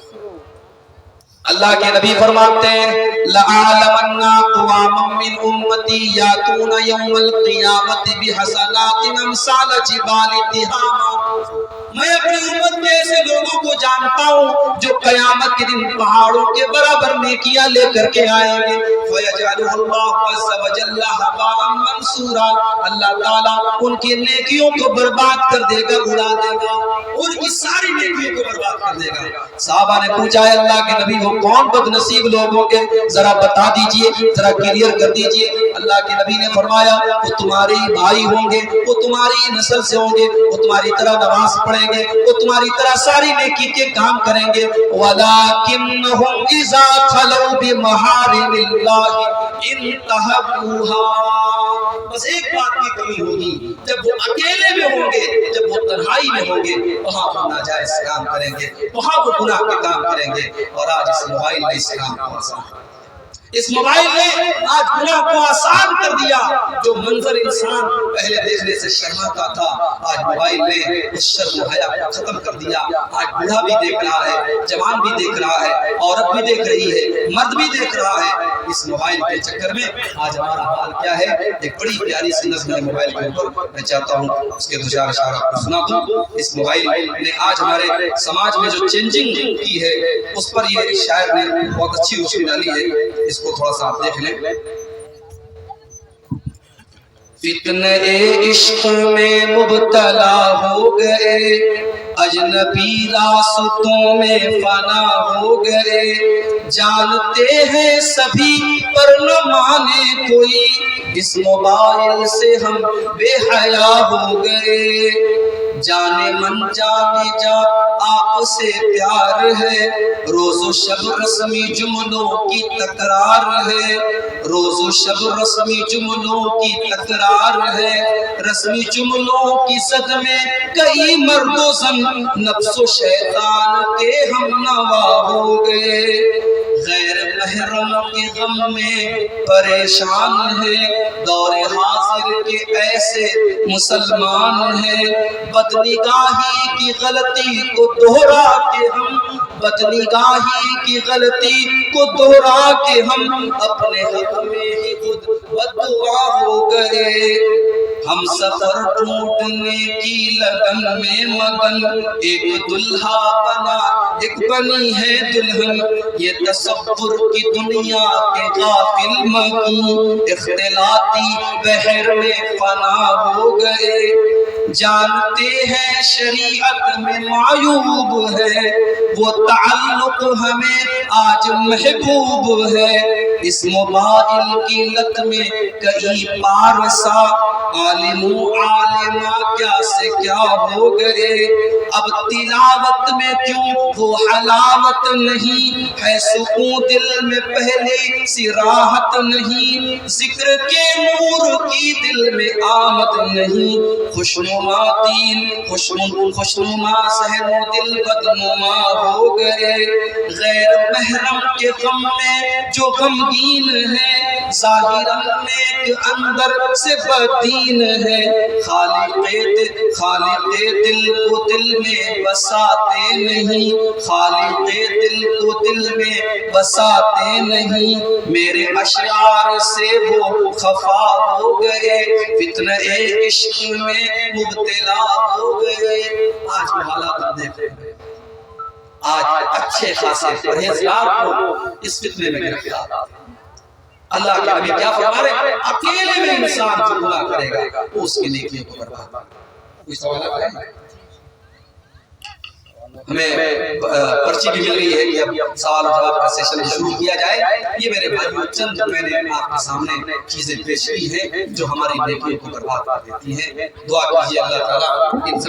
اللہ کے نبی فرماتے ہیں لَأَعْلَمَنَّ أَقْوَامًا مِّنْ أُمَّتِي يَأْتُونَ يَوْمَ الْقِيَامَةِ بِحَسَنَاتٍ أَمْثَالَ جِبَالِ تِهَامَةٍ، میں اپنی امت میں ایسے لوگوں کو جانتا ہوں جو قیامت کے دن پہاڑوں کے برابر نیکیاں لے کر کے آئیں گے۔ فَيَجْعَلُهُ اللَّهُ عَزَّ وَجَلَّ هَبَاءً مَنْثُورًا، اللہ تعالیٰ ان کی نیکیوں کو برباد کر دے گا، اڑا دے گا، ان کی ساری نیکیوں کو برباد کر دے گا۔ صحابہ نے پوچھا ہے اللہ کے نبی وہ کون بد نصیب لوگ ہوں گے؟ ذرا بتا دیجئے، ذرا کلیئر کر دیجئے۔ اللہ کے نبی نے فرمایا وہ تمہارے بھائی ہوں گے، وہ تمہاری نسل سے ہوں گے، وہ تمہاری طرح نماز پڑھیں گے، وہ تمہاری طرح ساری نیکی کے کام کریں گے، وَلَكِنَّهُمْ إِذَا خَلَوْا بِمَحَارِمِ اللَّهِ انتهكوها، بس ایک بات کی کمی ہوگی، جب وہ اکیلے میں ہوں گے، جب وہ تنہائی میں ہوں گے، وہاں وہ ناجائز کام کریں گے، وہاں وہ گناہ کے کام کریں گے۔ اور آج اس موبائل نے اس کام کو آسان، اس موبائل نے آج گناہ کو آسان کر دیا۔ جو منظر انسان پہلے دیکھنے سے شرماتا تھا، آج موبائل نے اس شرم و حیا کو ختم کر دیا۔ آج بوڑھا بھی دیکھ رہا ہے، جوان بھی دیکھ رہا ہے، عورت بھی دیکھ رہی ہے، مرد بھی دیکھ رہا ہے۔ اس موبائل کے چکر میں آج ہمارا حال کیا ہے؟ ایک بڑی پیاری سی نظم ہے موبائل کے اوپر، میں چاہتا ہوں اس کے دو چار اشارہ آپ کو سنا دوں۔ اس موبائل نے آج ہمارے سماج میں جو چینجنگ کی ہے اس پر یہ شاعر نے بہت اچھی روشنی ڈالی ہے، اس کو تھوڑا سا آپ دیکھ لیں۔ فتنہ عشق میں مبتلا ہو گئے، اجنبی راستوں میں فنا ہو گئے، جانتے ہیں سبھی پر نہ مانے کوئی، اس موبائل سے ہم بے حیا ہو گئے، جانے من جانے جا آپ سے پیار ہے، روز و شب رسمی جملوں کی تکرار ہے، روز و شب رسمی جملوں کی تکرار ہے، رسمی جملوں کی صد میں کئی مرد و زن نفس و شیطان کے ہم نوا ہو گئے، غیر محرم کے غم میں پریشان ہے، دور حاضر کے ایسے مسلمان ہیں، بدنگاہی کی غلطی کو دہرا کے ہم، بدنگاہی کی غلطی کو دہرا کے ہم اپنے حق میں ہی خود بددعا ہو گئے۔ ہم سفر ٹوٹنے کی لگن میں مگن، ایک دلہا بنا ایک بنی ہے دلہن، یہ تصور کی دنیا کے غافل مگن، اختلاطی بحر میں فنا ہو گئے۔ جانتے ہیں شریعت میں معیوب ہے، وہ تعلق ہمیں آج محبوب ہے، اس موبائل کی لت میں کئی پارسا عالم و عالمہ کیا سے کیا ہو گئے۔ اب تلاوت میں کیوں وہ حلاوت نہیں ہے، سکون دل میں پہلے سی راحت نہیں، ذکر کے نور کی دل میں آمد نہیں، خوشنما دین خوشنما ذہن و دل بدنما ہو گئے۔ غیر محرم کے غم میں جو غمگین ہے، ظاہراً نیک اندر سے بدین ہے، خالق دل کو دل میں بساتے نہیں، خالق دل کو دل میں بساتے نہیں، میرے اشعار سے وہ خفا ہو گئے، فتنہ عشق میں مبتلا ہو گئے۔ آج وہ حالات آپ دیکھتے ہیں، آج اچھے خاصے پرہیزگار لوگ اس فتنے میں گرفتار ہیں۔ اللہ کے نبی کیا فرما رہے ہیں؟ اکیلے میں انسان جو گناہ کرے گا وہ اس کی نیکیوں کو برباد کرے گا۔ کوئی سوال ہے؟ ہمیں پرچی بھی مل گئی ہے کہ اب سوال و جواب کا سیشن شروع کیا جائے۔ یہ میرے بھائیوں چند میں نے آپ کے سامنے چیزیں پیش کی ہیں جو ہماری نیکیوں کو برباد کر دیتی ہیں۔ دعا کیجیے اللہ تعالیٰ